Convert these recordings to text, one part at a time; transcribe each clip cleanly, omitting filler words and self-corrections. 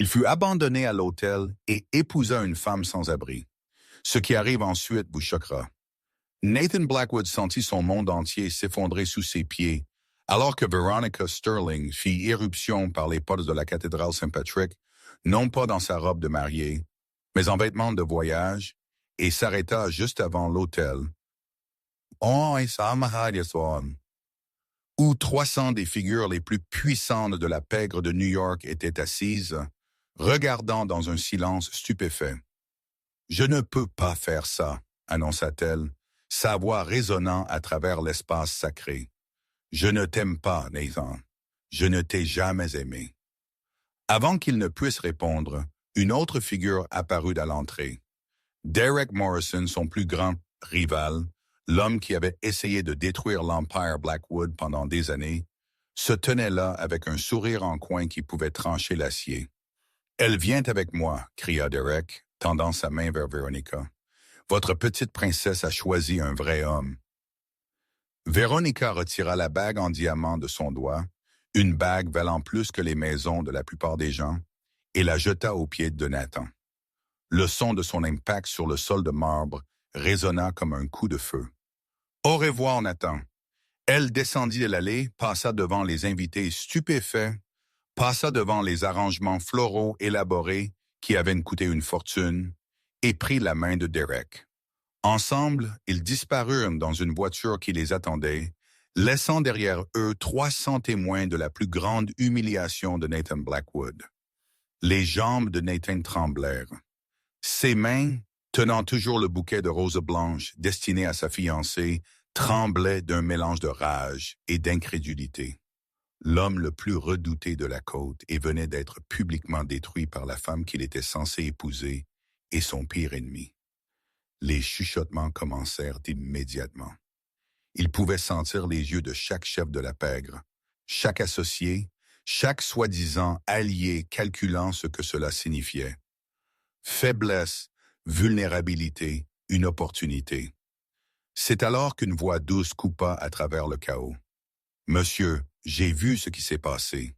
Il fut abandonné à l'hôtel et épousa une femme sans abri. Ce qui arrive ensuite vous choquera. Nathan Blackwood sentit son monde entier s'effondrer sous ses pieds, alors que Veronica Sterling fit irruption par les portes de la cathédrale Saint-Patrick, non pas dans sa robe de mariée, mais en vêtements de voyage, et s'arrêta juste avant l'hôtel. Où 300 des figures les plus puissantes de la pègre de New York étaient assises, regardant dans un silence stupéfait. « Je ne peux pas faire ça », annonça-t-elle, sa voix résonnant à travers l'espace sacré. « Je ne t'aime pas, Nathan. Je ne t'ai jamais aimé. » Avant qu'il ne puisse répondre, une autre figure apparut à l'entrée. Derek Morrison, son plus grand rival, l'homme qui avait essayé de détruire l'Empire Blackwood pendant des années, se tenait là avec un sourire en coin qui pouvait trancher l'acier. « Elle vient avec moi », cria Derek, tendant sa main vers Veronica. « Votre petite princesse a choisi un vrai homme. » Veronica retira la bague en diamant de son doigt, une bague valant plus que les maisons de la plupart des gens, et la jeta aux pieds de Nathan. Le son de son impact sur le sol de marbre résonna comme un coup de feu. « Au revoir, Nathan. » Elle descendit de l'allée, passa devant les invités stupéfaits, passa devant les arrangements floraux élaborés qui avaient coûté une fortune, et prit la main de Derek. Ensemble, ils disparurent dans une voiture qui les attendait, laissant derrière eux 300 témoins de la plus grande humiliation de Nathan Blackwood. Les jambes de Nathan tremblèrent. Ses mains, tenant toujours le bouquet de roses blanches destiné à sa fiancée, tremblaient d'un mélange de rage et d'incrédulité. L'homme le plus redouté de la côte et venait d'être publiquement détruit par la femme qu'il était censé épouser et son pire ennemi. Les chuchotements commencèrent immédiatement. Il pouvait sentir les yeux de chaque chef de la pègre, chaque associé, chaque soi-disant allié calculant ce que cela signifiait. Faiblesse, vulnérabilité, une opportunité. C'est alors qu'une voix douce coupa à travers le chaos. « Monsieur, j'ai vu ce qui s'est passé. »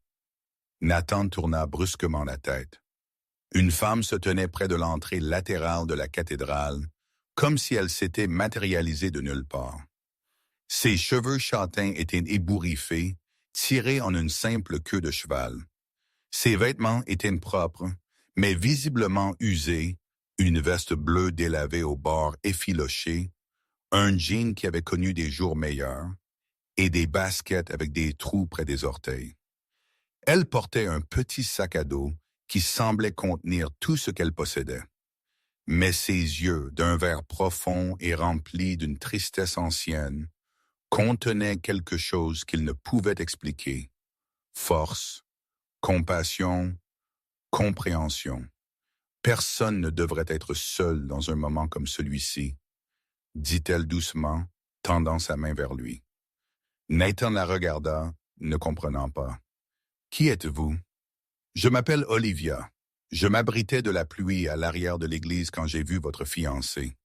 Nathan tourna brusquement la tête. Une femme se tenait près de l'entrée latérale de la cathédrale, comme si elle s'était matérialisée de nulle part. Ses cheveux châtains étaient ébouriffés, tirés en une simple queue de cheval. Ses vêtements étaient propres, mais visiblement usés, une veste bleue délavée au bord effiloché, un jean qui avait connu des jours meilleurs, et des baskets avec des trous près des orteils. Elle portait un petit sac à dos qui semblait contenir tout ce qu'elle possédait. Mais ses yeux, d'un vert profond et remplis d'une tristesse ancienne, contenaient quelque chose qu'il ne pouvait expliquer. Force, compassion, compréhension. Personne ne devrait être seul dans un moment comme celui-ci, dit-elle doucement, tendant sa main vers lui. Nathan la regarda, ne comprenant pas. « Qui êtes-vous? » « Je m'appelle Olivia. Je m'abritais de la pluie à l'arrière de l'église quand j'ai vu votre fiancée. »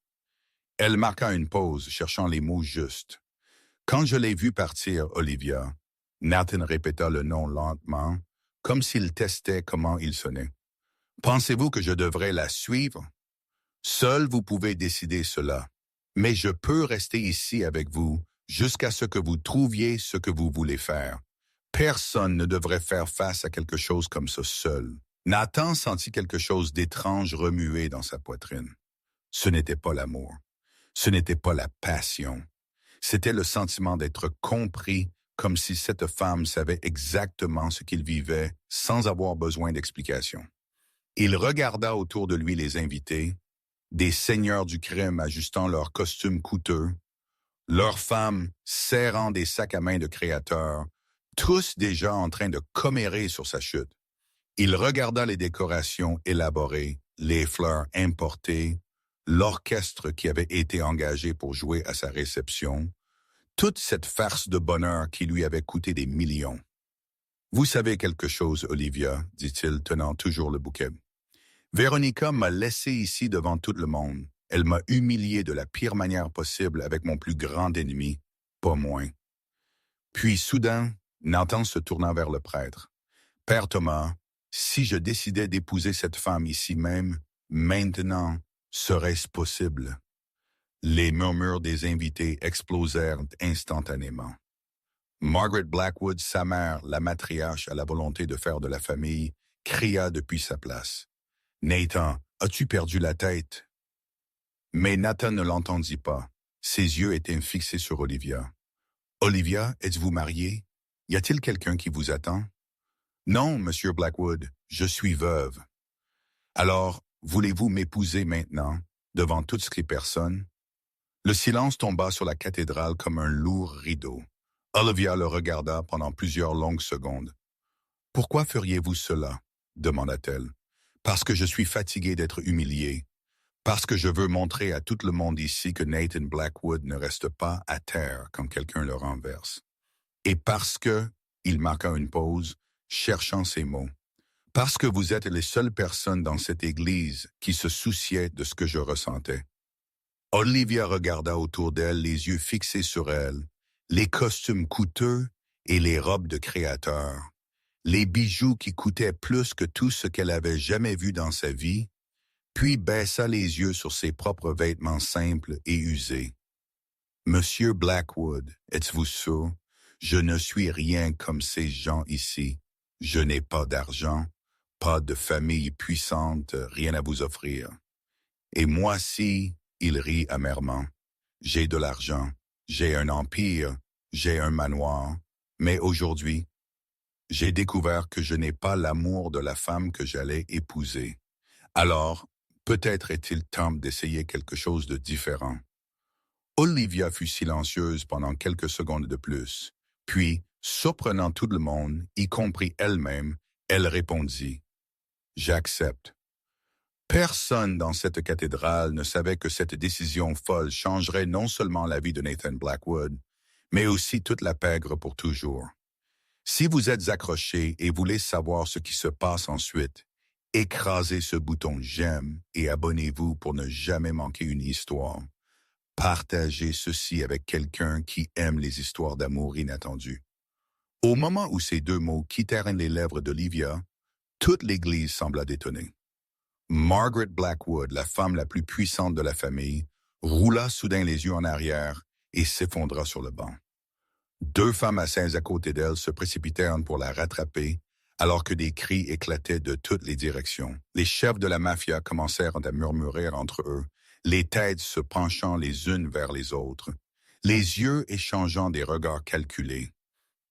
Elle marqua une pause, cherchant les mots justes. « Quand je l'ai vue partir, Olivia, » Nathan répéta le nom lentement, comme s'il testait comment il sonnait. « Pensez-vous que je devrais la suivre? Seul vous pouvez décider cela, mais je peux rester ici avec vous jusqu'à ce que vous trouviez ce que vous voulez faire. Personne ne devrait faire face à quelque chose comme ça seul. » Nathan sentit quelque chose d'étrange remuer dans sa poitrine. Ce n'était pas l'amour. Ce n'était pas la passion. C'était le sentiment d'être compris, comme si cette femme savait exactement ce qu'il vivait sans avoir besoin d'explication. Il regarda autour de lui les invités, des seigneurs du crime ajustant leurs costumes coûteux, leurs femmes serrant des sacs à main de créateurs, tous déjà en train de commérer sur sa chute. Il regarda les décorations élaborées, les fleurs importées, l'orchestre qui avait été engagé pour jouer à sa réception, toute cette farce de bonheur qui lui avait coûté des millions. « Vous savez quelque chose, Olivia, » dit-il, tenant toujours le bouquet. « Veronica m'a laissé ici devant tout le monde. Elle m'a humilié de la pire manière possible avec mon plus grand ennemi, pas moins. » Puis soudain, Nathan se tourna vers le prêtre. « Père Thomas, Si je décidais d'épouser cette femme ici même, maintenant, serait-ce possible? Les murmures des invités explosèrent instantanément. Margaret Blackwood, sa mère, la matriarche à la volonté de faire de la famille, cria depuis sa place. « Nathan, as-tu perdu la tête? » Mais Nathan ne l'entendit pas. Ses yeux étaient fixés sur Olivia. « Olivia, êtes-vous mariée? Y a-t-il quelqu'un qui vous attend? »« Non, Monsieur Blackwood, je suis veuve. »« Alors, voulez-vous m'épouser maintenant, devant toutes les personnes? » Le silence tomba sur la cathédrale comme un lourd rideau. Olivia le regarda pendant plusieurs longues secondes. « Pourquoi feriez-vous cela? » demanda-t-elle. « Parce que je suis fatiguée d'être humiliée. Parce que je veux montrer à tout le monde ici que Nathan Blackwood ne reste pas à terre quand quelqu'un le renverse. Et parce que, il marqua une pause, cherchant ses mots, parce que vous êtes les seules personnes dans cette église qui se souciaient de ce que je ressentais. » Olivia regarda autour d'elle, les yeux fixés sur elle, les costumes coûteux et les robes de créateur, les bijoux qui coûtaient plus que tout ce qu'elle avait jamais vu dans sa vie, puis baissa les yeux sur ses propres vêtements simples et usés. « Monsieur Blackwood, êtes-vous sûr? Je ne suis rien comme ces gens ici. Je n'ai pas d'argent, pas de famille puissante, rien à vous offrir. Et moi si, il rit amèrement. J'ai de l'argent, j'ai un empire, j'ai un manoir, mais aujourd'hui, j'ai découvert que je n'ai pas l'amour de la femme que j'allais épouser. Alors, peut-être est-il temps d'essayer quelque chose de différent. » Olivia fut silencieuse pendant quelques secondes de plus, puis, surprenant tout le monde, y compris elle-même, elle répondit « J'accepte. » Personne dans cette cathédrale ne savait que cette décision folle changerait non seulement la vie de Nathan Blackwood, mais aussi toute la pègre pour toujours. Si vous êtes accrochés et voulez savoir ce qui se passe ensuite, écrasez ce bouton « J'aime » et abonnez-vous pour ne jamais manquer une histoire. Partagez ceci avec quelqu'un qui aime les histoires d'amour inattendues. Au moment où ces deux mots quittèrent les lèvres d'Olivia, toute l'église sembla détonner. Margaret Blackwood, la femme la plus puissante de la famille, roula soudain les yeux en arrière et s'effondra sur le banc. Deux femmes assises à côté d'elle se précipitèrent pour la rattraper, alors que des cris éclataient de toutes les directions. Les chefs de la mafia commencèrent à murmurer entre eux, les têtes se penchant les unes vers les autres, les yeux échangeant des regards calculés.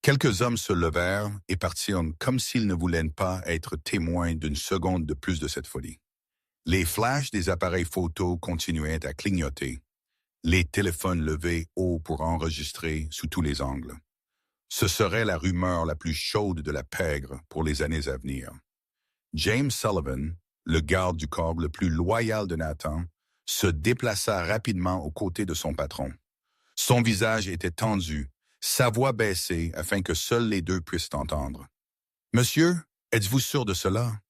Quelques hommes se levèrent et partirent comme s'ils ne voulaient pas être témoins d'une seconde de plus de cette folie. Les flashs des appareils photo continuaient à clignoter, les téléphones levés haut pour enregistrer sous tous les angles. Ce serait la rumeur la plus chaude de la pègre pour les années à venir. James Sullivan, le garde du corps le plus loyal de Nathan, se déplaça rapidement aux côtés de son patron. Son visage était tendu, sa voix baissée afin que seuls les deux puissent entendre. « Monsieur, êtes-vous sûr de cela? »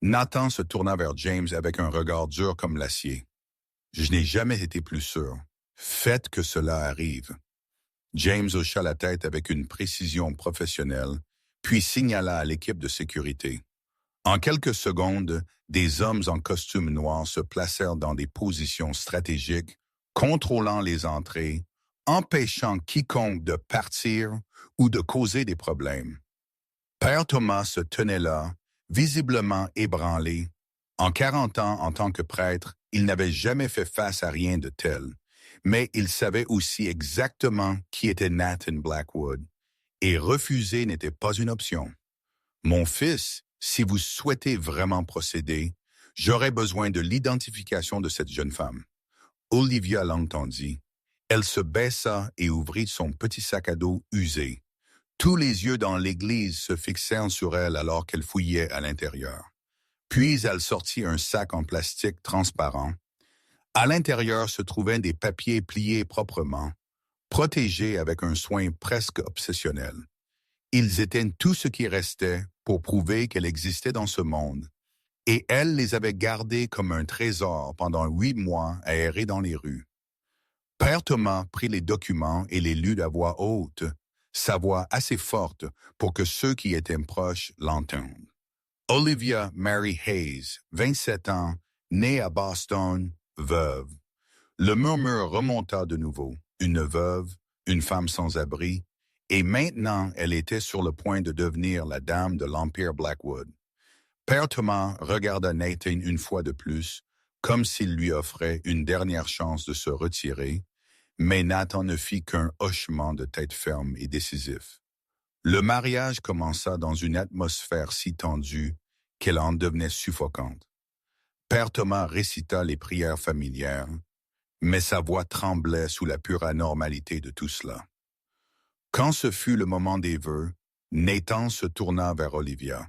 Nathan se tourna vers James avec un regard dur comme l'acier. « Je n'ai jamais été plus sûr. Faites que cela arrive. » James hocha la tête avec une précision professionnelle, puis signala à l'équipe de sécurité. En quelques secondes, des hommes en costume noir se placèrent dans des positions stratégiques, contrôlant les entrées, empêchant quiconque de partir ou de causer des problèmes. Père Thomas se tenait là, visiblement ébranlé. En 40 ans en tant que prêtre, il n'avait jamais fait face à rien de tel, mais il savait aussi exactement qui était Nathan Blackwood, et refuser n'était pas une option. « Mon fils, si vous souhaitez vraiment procéder, j'aurai besoin de l'identification de cette jeune femme. » Olivia l'entendit. Elle se baissa et ouvrit son petit sac à dos usé. Tous les yeux dans l'église se fixèrent sur elle alors qu'elle fouillait à l'intérieur. Puis elle sortit un sac en plastique transparent. À l'intérieur se trouvaient des papiers pliés proprement, protégés avec un soin presque obsessionnel. Ils étaient tout ce qui restait pour prouver qu'elle existait dans ce monde, et elle les avait gardés comme un trésor pendant 8 mois à errer dans les rues. Père Thomas prit les documents et les lut à voix haute, sa voix assez forte pour que ceux qui étaient proches l'entendent. Olivia Mary Hayes, 27 ans, née à Boston, veuve. Le murmure remonta de nouveau. Une veuve, une femme sans abri, et maintenant elle était sur le point de devenir la dame de l'Empire Blackwood. Père Thomas regarda Nathan une fois de plus, comme s'il lui offrait une dernière chance de se retirer, mais Nathan ne fit qu'un hochement de tête ferme et décisif. Le mariage commença dans une atmosphère si tendue qu'elle en devenait suffocante. Père Thomas récita les prières familières, mais sa voix tremblait sous la pure anormalité de tout cela. Quand ce fut le moment des vœux, Nathan se tourna vers Olivia.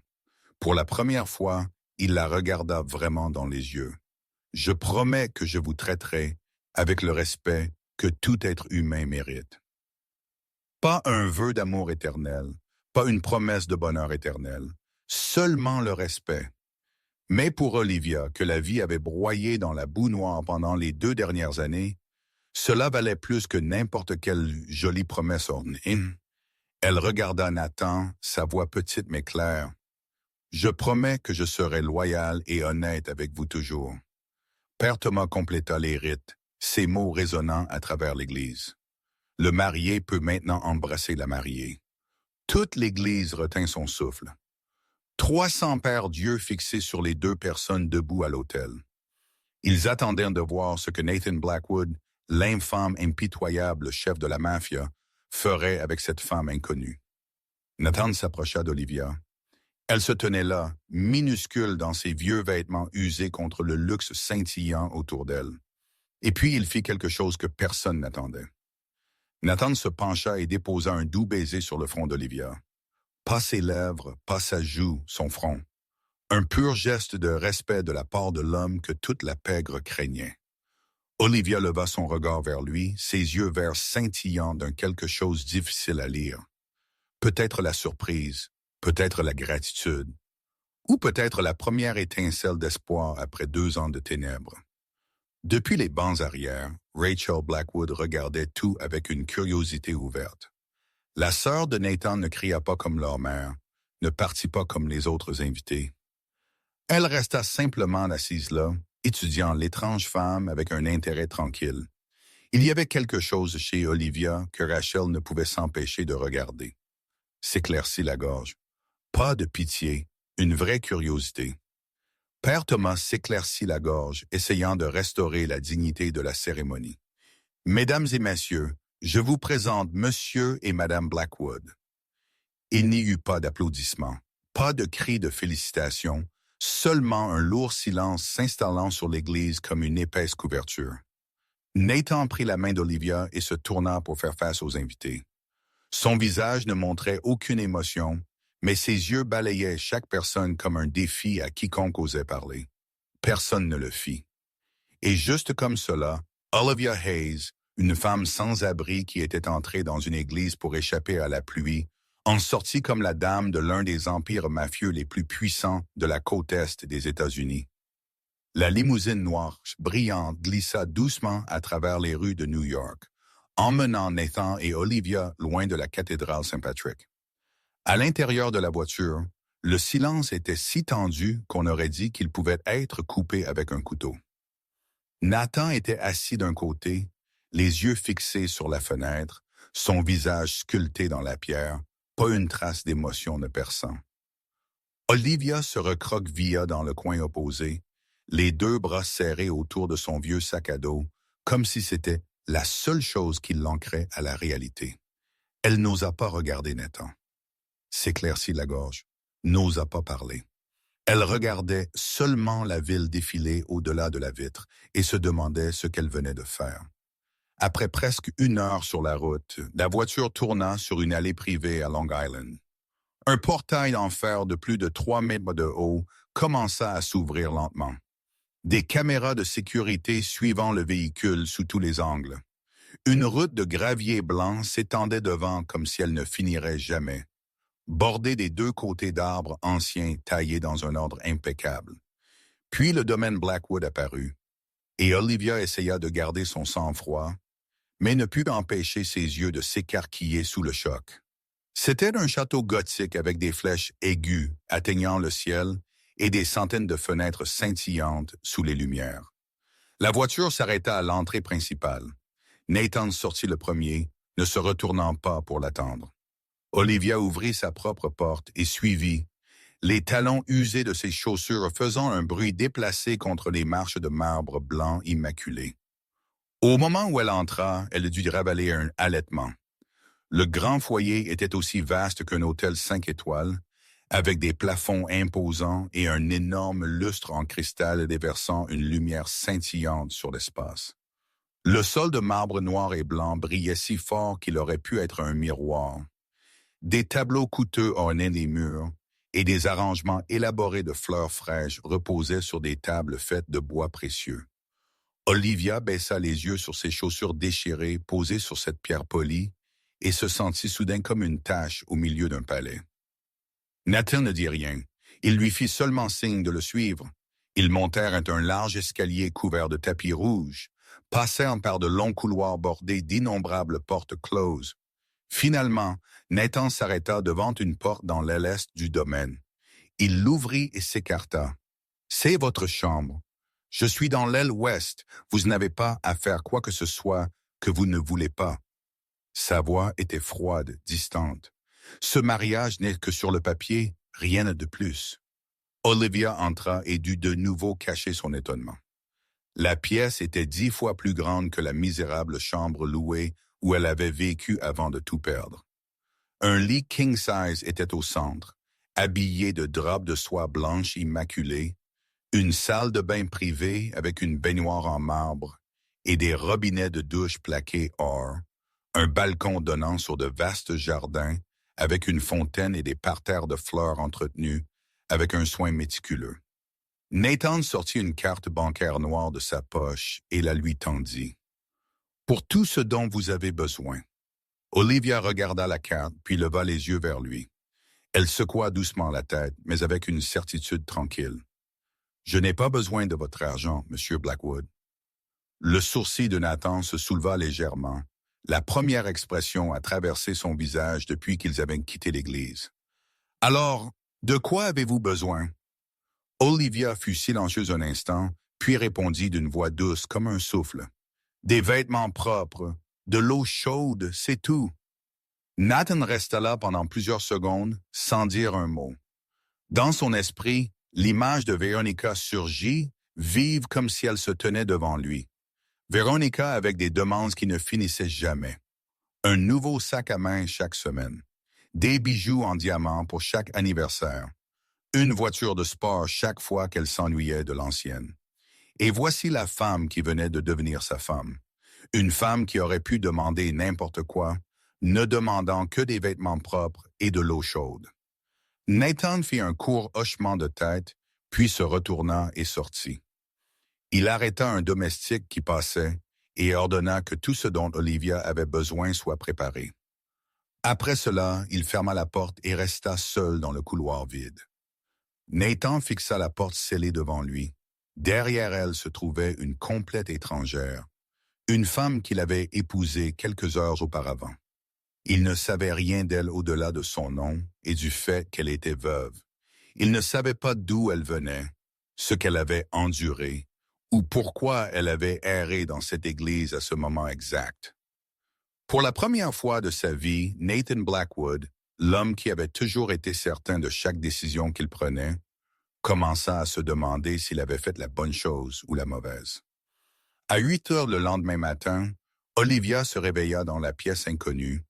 Pour la première fois, il la regarda vraiment dans les yeux. « Je promets que je vous traiterai avec le respect que tout être humain mérite. » Pas un vœu d'amour éternel, pas une promesse de bonheur éternel, seulement le respect. Mais pour Olivia, que la vie avait broyée dans la boue noire pendant les 2 dernières années, cela valait plus que n'importe quelle jolie promesse ornée. Elle regarda Nathan, sa voix petite mais claire. « Je promets que je serai loyal et honnête avec vous toujours. » Père Thomas compléta les rites, ses mots résonnant à travers l'Église. Le marié peut maintenant embrasser la mariée. Toute l'Église retint son souffle. 300 pères Dieu fixés sur les 2 personnes debout à l'autel. Ils attendaient de voir ce que Nathan Blackwood, l'infâme impitoyable chef de la mafia, ferait avec cette femme inconnue. Nathan s'approcha d'Olivia. Elle se tenait là, minuscule dans ses vieux vêtements usés contre le luxe scintillant autour d'elle. Et puis il fit quelque chose que personne n'attendait. Nathan se pencha et déposa un doux baiser sur le front d'Olivia. Pas ses lèvres, pas sa joue, son front. Un pur geste de respect de la part de l'homme que toute la pègre craignait. Olivia leva son regard vers lui, ses yeux verts scintillants d'un quelque chose difficile à lire. Peut-être la surprise, peut-être la gratitude, ou peut-être la première étincelle d'espoir après 2 ans de ténèbres. Depuis les bancs arrière, Rachel Blackwood regardait tout avec une curiosité ouverte. La sœur de Nathan ne cria pas comme leur mère, ne partit pas comme les autres invités. Elle resta simplement assise là, étudiant l'étrange femme avec un intérêt tranquille. Il y avait quelque chose chez Olivia que Rachel ne pouvait s'empêcher de regarder. S'éclaircit la gorge. Pas de pitié, une vraie curiosité. Père Thomas s'éclaircit la gorge, essayant de restaurer la dignité de la cérémonie. « Mesdames et messieurs, je vous présente Monsieur et Madame Blackwood. » Il n'y eut pas d'applaudissements, pas de cris de félicitations, seulement un lourd silence s'installant sur l'église comme une épaisse couverture. Nathan prit la main d'Olivia et se tourna pour faire face aux invités. Son visage ne montrait aucune émotion, mais ses yeux balayaient chaque personne comme un défi à quiconque osait parler. Personne ne le fit. Et juste comme cela, Olivia Hayes, une femme sans abri qui était entrée dans une église pour échapper à la pluie, en sortit comme la dame de l'un des empires mafieux les plus puissants de la côte est des États-Unis. La limousine noire brillante glissa doucement à travers les rues de New York, emmenant Nathan et Olivia loin de la cathédrale Saint-Patrick. À l'intérieur de la voiture, le silence était si tendu qu'on aurait dit qu'il pouvait être coupé avec un couteau. Nathan était assis d'un côté, les yeux fixés sur la fenêtre, son visage sculpté dans la pierre, pas une trace d'émotion ne perçant. Olivia se recroquevilla dans le coin opposé, les 2 bras serrés autour de son vieux sac à dos, comme si c'était la seule chose qui l'ancrait à la réalité. Elle n'osa pas regarder Nathan. S'éclaircit la gorge, n'osa pas parler. Elle regardait seulement la ville défiler au-delà de la vitre et se demandait ce qu'elle venait de faire. Après presque 1 heure sur la route, la voiture tourna sur une allée privée à Long Island. Un portail en fer de plus de 3 mètres de haut commença à s'ouvrir lentement. Des caméras de sécurité suivant le véhicule sous tous les angles. Une route de gravier blanc s'étendait devant comme si elle ne finirait jamais, bordée des 2 côtés d'arbres anciens taillés dans un ordre impeccable. Puis le domaine Blackwood apparut, et Olivia essaya de garder son sang-froid, mais ne put empêcher ses yeux de s'écarquiller sous le choc. C'était un château gothique avec des flèches aiguës atteignant le ciel et des centaines de fenêtres scintillantes sous les lumières. La voiture s'arrêta à l'entrée principale. Nathan sortit le premier, ne se retournant pas pour l'attendre. Olivia ouvrit sa propre porte et suivit, les talons usés de ses chaussures faisant un bruit déplacé contre les marches de marbre blanc immaculé. Au moment où elle entra, elle dut ravaler un halètement. Le grand foyer était aussi vaste qu'un hôtel 5 étoiles, avec des plafonds imposants et un énorme lustre en cristal déversant une lumière scintillante sur l'espace. Le sol de marbre noir et blanc brillait si fort qu'il aurait pu être un miroir. Des tableaux coûteux ornaient les murs, et des arrangements élaborés de fleurs fraîches reposaient sur des tables faites de bois précieux. Olivia baissa les yeux sur ses chaussures déchirées posées sur cette pierre polie et se sentit soudain comme une tache au milieu d'un palais. Nathan ne dit rien. Il lui fit seulement signe de le suivre. Ils montèrent un large escalier couvert de tapis rouges, passèrent par de longs couloirs bordés d'innombrables portes closes. Finalement, Nathan s'arrêta devant une porte dans l'aile est du domaine. Il l'ouvrit et s'écarta. « C'est votre chambre. Je suis dans l'aile ouest. Vous n'avez pas à faire quoi que ce soit que vous ne voulez pas. » Sa voix était froide, distante. Ce mariage n'est que sur le papier, rien de plus. Olivia entra et dut de nouveau cacher son étonnement. La pièce était 10 fois plus grande que la misérable chambre louée où elle avait vécu avant de tout perdre. Un lit king-size était au centre, habillé de draps de soie blanche immaculée, une salle de bain privée avec une baignoire en marbre et des robinets de douche plaqués or, un balcon donnant sur de vastes jardins avec une fontaine et des parterres de fleurs entretenus avec un soin méticuleux. Nathan sortit une carte bancaire noire de sa poche et la lui tendit. « Pour tout ce dont vous avez besoin. » Olivia regarda la carte puis leva les yeux vers lui. Elle secoua doucement la tête, mais avec une certitude tranquille. « Je n'ai pas besoin de votre argent, Monsieur Blackwood. » Le sourcil de Nathan se souleva légèrement. La première expression a traversé son visage depuis qu'ils avaient quitté l'église. « Alors, de quoi avez-vous besoin? » Olivia fut silencieuse un instant, puis répondit d'une voix douce comme un souffle. « Des vêtements propres, de l'eau chaude, c'est tout. » Nathan resta là pendant plusieurs secondes, sans dire un mot. Dans son esprit, l'image de Véronica surgit, vive comme si elle se tenait devant lui. Véronica avec des demandes qui ne finissaient jamais. Un nouveau sac à main chaque semaine. Des bijoux en diamant pour chaque anniversaire. Une voiture de sport chaque fois qu'elle s'ennuyait de l'ancienne. Et voici la femme qui venait de devenir sa femme. Une femme qui aurait pu demander n'importe quoi, ne demandant que des vêtements propres et de l'eau chaude. Nathan fit un court hochement de tête, puis se retourna et sortit. Il arrêta un domestique qui passait et ordonna que tout ce dont Olivia avait besoin soit préparé. Après cela, il ferma la porte et resta seul dans le couloir vide. Nathan fixa la porte scellée devant lui. Derrière elle se trouvait une complète étrangère, une femme qu'il avait épousée quelques heures auparavant. Il ne savait rien d'elle au-delà de son nom et du fait qu'elle était veuve. Il ne savait pas d'où elle venait, ce qu'elle avait enduré, ou pourquoi elle avait erré dans cette église à ce moment exact. Pour la première fois de sa vie, Nathan Blackwood, l'homme qui avait toujours été certain de chaque décision qu'il prenait, commença à se demander s'il avait fait la bonne chose ou la mauvaise. À 8 heures le lendemain matin, Olivia se réveilla dans la pièce inconnue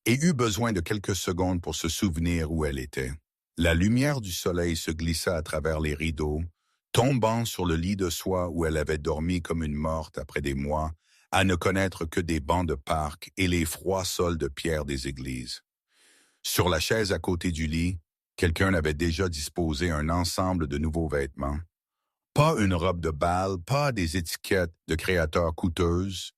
et eut besoin de quelques secondes pour se souvenir où elle était. La lumière du soleil se glissa à travers les rideaux, tombant sur le lit de soie où elle avait dormi comme une morte après des mois, à ne connaître que des bancs de parc et les froids sols de pierre des églises. Sur la chaise à côté du lit, quelqu'un avait déjà disposé un ensemble de nouveaux vêtements. Pas une robe de bal, pas des étiquettes de créateurs coûteuses,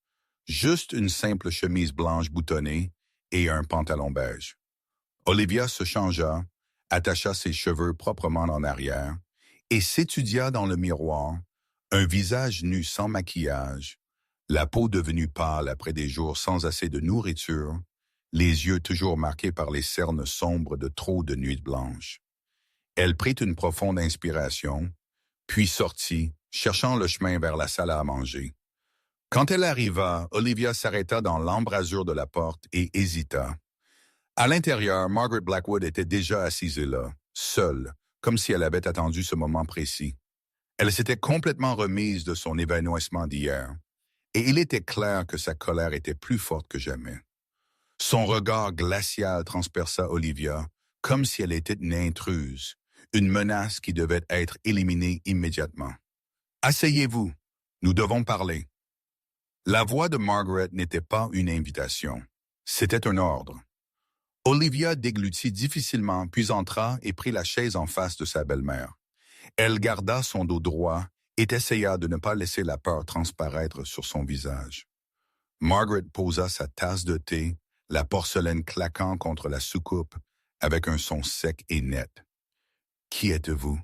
juste une simple chemise blanche boutonnée et un pantalon beige. Olivia se changea, attacha ses cheveux proprement en arrière et s'étudia dans le miroir, un visage nu sans maquillage, la peau devenue pâle après des jours sans assez de nourriture, les yeux toujours marqués par les cernes sombres de trop de nuits blanches. Elle prit une profonde inspiration, puis sortit, cherchant le chemin vers la salle à manger. Quand elle arriva, Olivia s'arrêta dans l'embrasure de la porte et hésita. À l'intérieur, Margaret Blackwood était déjà assise là, seule, comme si elle avait attendu ce moment précis. Elle s'était complètement remise de son évanouissement d'hier, et il était clair que sa colère était plus forte que jamais. Son regard glacial transperça Olivia, comme si elle était une intruse, une menace qui devait être éliminée immédiatement. « Asseyez-vous, nous devons parler. » La voix de Margaret n'était pas une invitation, c'était un ordre. Olivia déglutit difficilement, puis entra et prit la chaise en face de sa belle-mère. Elle garda son dos droit et essaya de ne pas laisser la peur transparaître sur son visage. Margaret posa sa tasse de thé, la porcelaine claquant contre la soucoupe, avec un son sec et net. « Qui êtes-vous?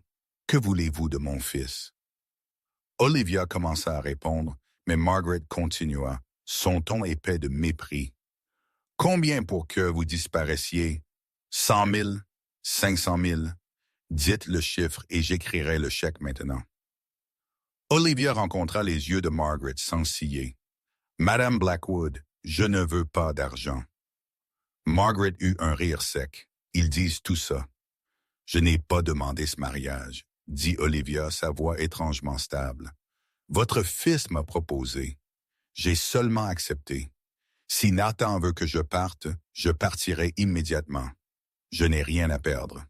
Que voulez-vous de mon fils? » Olivia commença à répondre, mais Margaret continua, son ton épais de mépris. « Combien pour que vous disparaissiez? 100 000? 500 000? Dites le chiffre et j'écrirai le chèque maintenant. » Olivia rencontra les yeux de Margaret sans ciller. « Madame Blackwood, je ne veux pas d'argent. » Margaret eut un rire sec. « Ils disent tout ça. »« Je n'ai pas demandé ce mariage, » dit Olivia, sa voix étrangement stable. « Votre fils m'a proposé. J'ai seulement accepté. Si Nathan veut que je parte, je partirai immédiatement. Je n'ai rien à perdre. »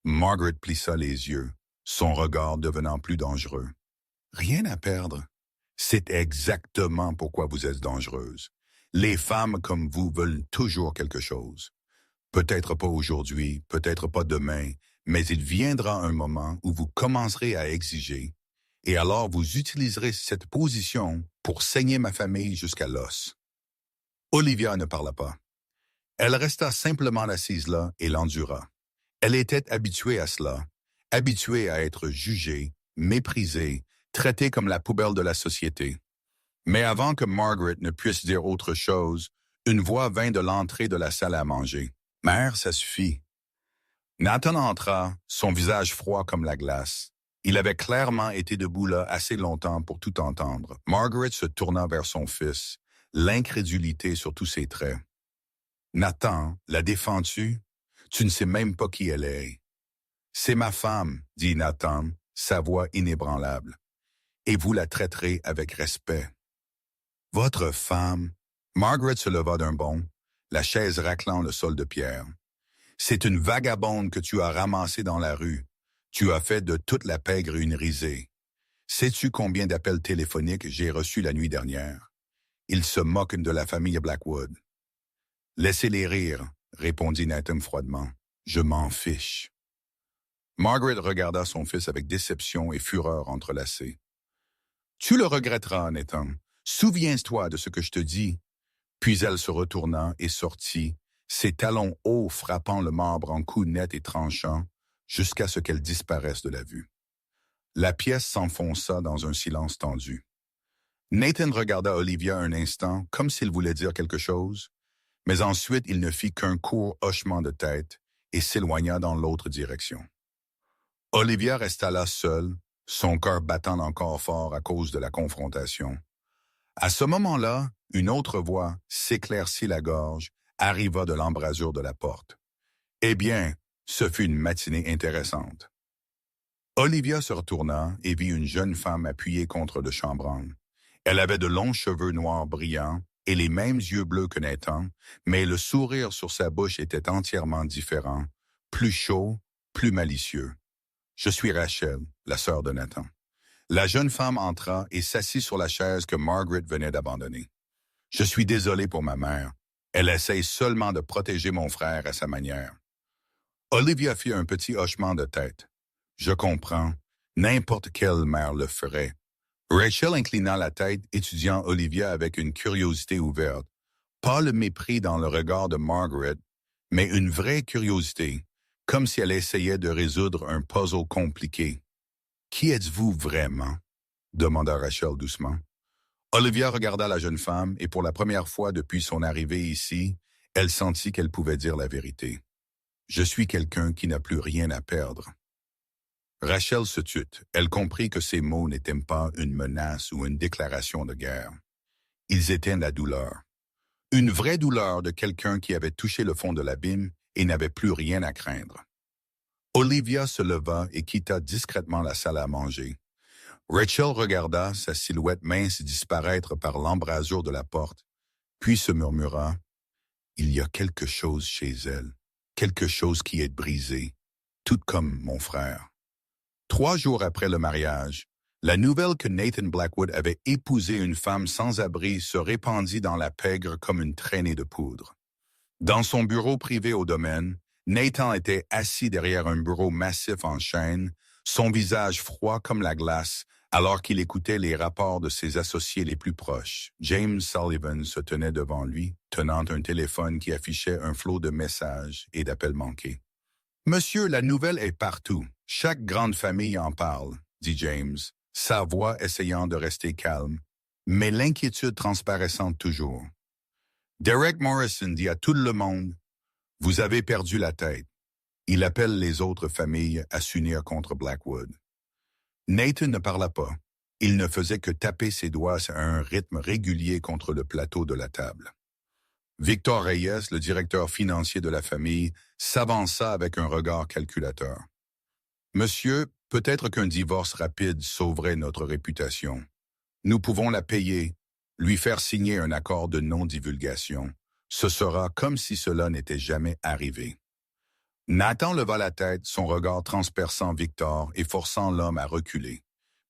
Margaret plissa les yeux, son regard devenant plus dangereux. « Rien à perdre? C'est exactement pourquoi vous êtes dangereuse. Les femmes comme vous veulent toujours quelque chose. Peut-être pas aujourd'hui, peut-être pas demain, mais il viendra un moment où vous commencerez à exiger, et alors vous utiliserez cette position pour saigner ma famille jusqu'à l'os. » Olivia ne parla pas. Elle resta simplement assise là et l'endura. Elle était habituée à cela, habituée à être jugée, méprisée, traitée comme la poubelle de la société. Mais avant que Margaret ne puisse dire autre chose, une voix vint de l'entrée de la salle à manger. « Mère, ça suffit. » Nathan entra, son visage froid comme la glace. Il avait clairement été debout là assez longtemps pour tout entendre. Margaret se tourna vers son fils, l'incrédulité sur tous ses traits. « Nathan, la défends-tu? Tu ne sais même pas qui elle est. »« C'est ma femme, » dit Nathan, sa voix inébranlable. « Et vous la traiterez avec respect. »« Votre femme? » Margaret se leva d'un bond, la chaise raclant le sol de pierre. « C'est une vagabonde que tu as ramassée dans la rue. Tu as fait de toute la pègre une risée. Sais-tu combien d'appels téléphoniques j'ai reçus la nuit dernière? Ils se moquent de la famille Blackwood. »« Laissez-les rire, » répondit Nathan froidement. « Je m'en fiche. » Margaret regarda son fils avec déception et fureur entrelacées. « Tu le regretteras, Nathan. Souviens-toi de ce que je te dis. » Puis elle se retourna et sortit, ses talons hauts frappant le marbre en coups nets et tranchants, jusqu'à ce qu'elle disparaisse de la vue. La pièce s'enfonça dans un silence tendu. Nathan regarda Olivia un instant, comme s'il voulait dire quelque chose, mais ensuite il ne fit qu'un court hochement de tête et s'éloigna dans l'autre direction. Olivia resta là seule, son cœur battant encore fort à cause de la confrontation. À ce moment-là, une autre voix, s'éclaircit la gorge, arriva de l'embrasure de la porte. Eh bien, ce fut une matinée intéressante. Olivia se retourna et vit une jeune femme appuyée contre le chambranle. Elle avait de longs cheveux noirs brillants et les mêmes yeux bleus que Nathan, mais le sourire sur sa bouche était entièrement différent, plus chaud, plus malicieux. « Je suis Rachel, la sœur de Nathan. » La jeune femme entra et s'assit sur la chaise que Margaret venait d'abandonner. « Je suis désolé pour ma mère. Elle essaye seulement de protéger mon frère à sa manière. » Olivia fit un petit hochement de tête. « Je comprends. N'importe quelle mère le ferait. » Rachel inclina la tête, étudiant Olivia avec une curiosité ouverte. Pas le mépris dans le regard de Margaret, mais une vraie curiosité, comme si elle essayait de résoudre un puzzle compliqué. « Qui êtes-vous vraiment? » demanda Rachel doucement. Olivia regarda la jeune femme et pour la première fois depuis son arrivée ici, elle sentit qu'elle pouvait dire la vérité. Je suis quelqu'un qui n'a plus rien à perdre. Rachel se tut. Elle comprit que ces mots n'étaient pas une menace ou une déclaration de guerre. Ils étaient la douleur. Une vraie douleur de quelqu'un qui avait touché le fond de l'abîme et n'avait plus rien à craindre. Olivia se leva et quitta discrètement la salle à manger. Rachel regarda sa silhouette mince disparaître par l'embrasure de la porte, puis se murmura « Il y a quelque chose chez elle, quelque chose qui est brisé, tout comme mon frère. » 3 jours après le mariage, la nouvelle que Nathan Blackwood avait épousé une femme sans abri se répandit dans la pègre comme une traînée de poudre. Dans son bureau privé au domaine, Nathan était assis derrière un bureau massif en chêne, son visage froid comme la glace, alors qu'il écoutait les rapports de ses associés les plus proches. James Sullivan se tenait devant lui, tenant un téléphone qui affichait un flot de messages et d'appels manqués. « Monsieur, la nouvelle est partout. Chaque grande famille en parle, » dit James, sa voix essayant de rester calme, mais l'inquiétude transparaissant toujours. Derek Morrison dit à tout le monde « Vous avez perdu la tête. » Il appelle les autres familles à s'unir contre Blackwood. Nathan ne parla pas. Il ne faisait que taper ses doigts à un rythme régulier contre le plateau de la table. Victor Reyes, le directeur financier de la famille, s'avança avec un regard calculateur. « Monsieur, peut-être qu'un divorce rapide sauverait notre réputation. Nous pouvons la payer, lui faire signer un accord de non-divulgation. Ce sera comme si cela n'était jamais arrivé. » Nathan leva la tête, son regard transperçant Victor et forçant l'homme à reculer.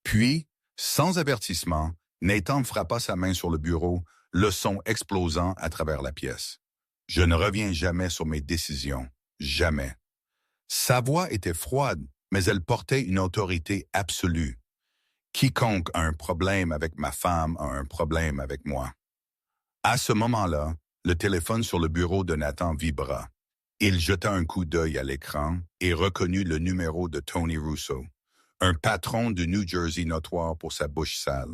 Puis, sans avertissement, Nathan frappa sa main sur le bureau, le son explosant à travers la pièce. « Je ne reviens jamais sur mes décisions. Jamais. » Sa voix était froide, mais elle portait une autorité absolue. Quiconque a un problème avec ma femme a un problème avec moi. À ce moment-là, le téléphone sur le bureau de Nathan vibra. Il jeta un coup d'œil à l'écran et reconnut le numéro de Tony Russo, un patron du New Jersey notoire pour sa bouche sale.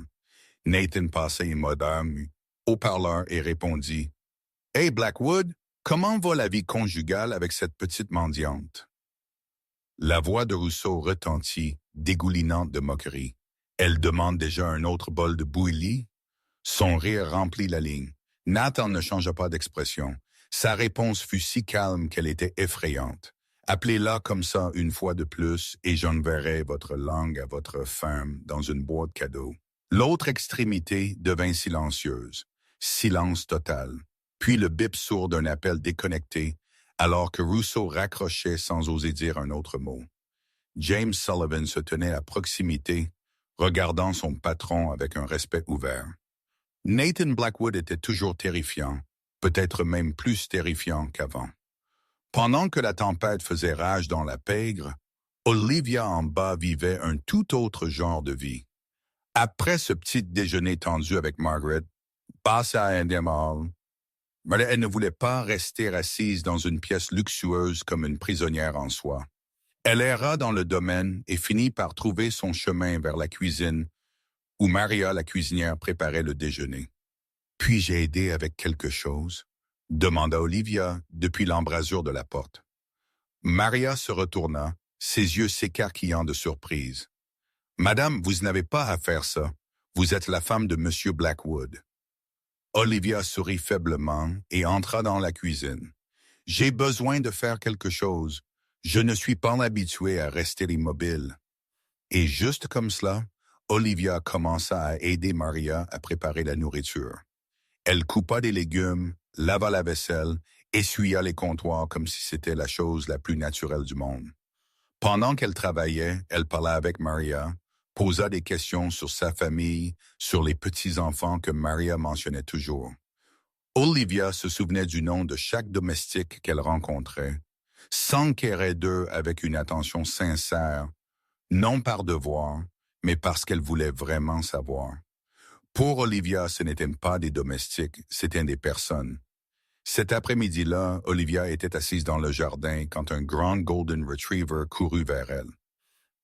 Nathan passa un modem haut-parleur et répondit « Hey Blackwood, comment va la vie conjugale avec cette petite mendiante? » La voix de Russo retentit, dégoulinante de moquerie. « Elle demande déjà un autre bol de bouillie? » Son rire remplit la ligne. Nathan ne changea pas d'expression. Sa réponse fut si calme qu'elle était effrayante. « Appelez-la comme ça une fois de plus et j'enverrai votre langue à votre femme dans une boîte cadeau. » L'autre extrémité devint silencieuse. Silence total. Puis le bip sourd d'un appel déconnecté, alors que Russo raccrochait sans oser dire un autre mot. James Sullivan se tenait à proximité, regardant son patron avec un respect ouvert. Nathan Blackwood était toujours terrifiant, peut-être même plus terrifiant qu'avant. Pendant que la tempête faisait rage dans la pègre, Olivia en bas vivait un tout autre genre de vie. Après ce petit déjeuner tendu avec Margaret, passe à Endemol, mais elle ne voulait pas rester assise dans une pièce luxueuse comme une prisonnière en soi. Elle erra dans le domaine et finit par trouver son chemin vers la cuisine, où Maria, la cuisinière, préparait le déjeuner. « Puis-je aider avec quelque chose ?» demanda Olivia depuis l'embrasure de la porte. Maria se retourna, ses yeux s'écarquillant de surprise. « Madame, vous n'avez pas à faire ça. Vous êtes la femme de Monsieur Blackwood. » Olivia sourit faiblement et entra dans la cuisine. « J'ai besoin de faire quelque chose. Je ne suis pas habituée à rester immobile. » Et juste comme cela, Olivia commença à aider Maria à préparer la nourriture. Elle coupa des légumes, lava la vaisselle, essuya les comptoirs comme si c'était la chose la plus naturelle du monde. Pendant qu'elle travaillait, elle parla avec Maria, posa des questions sur sa famille, sur les petits-enfants que Maria mentionnait toujours. Olivia se souvenait du nom de chaque domestique qu'elle rencontrait, s'enquérait d'eux avec une attention sincère, non par devoir, mais parce qu'elle voulait vraiment savoir. Pour Olivia, ce n'étaient pas des domestiques, c'étaient des personnes. Cet après-midi-là, Olivia était assise dans le jardin quand un grand Golden Retriever courut vers elle.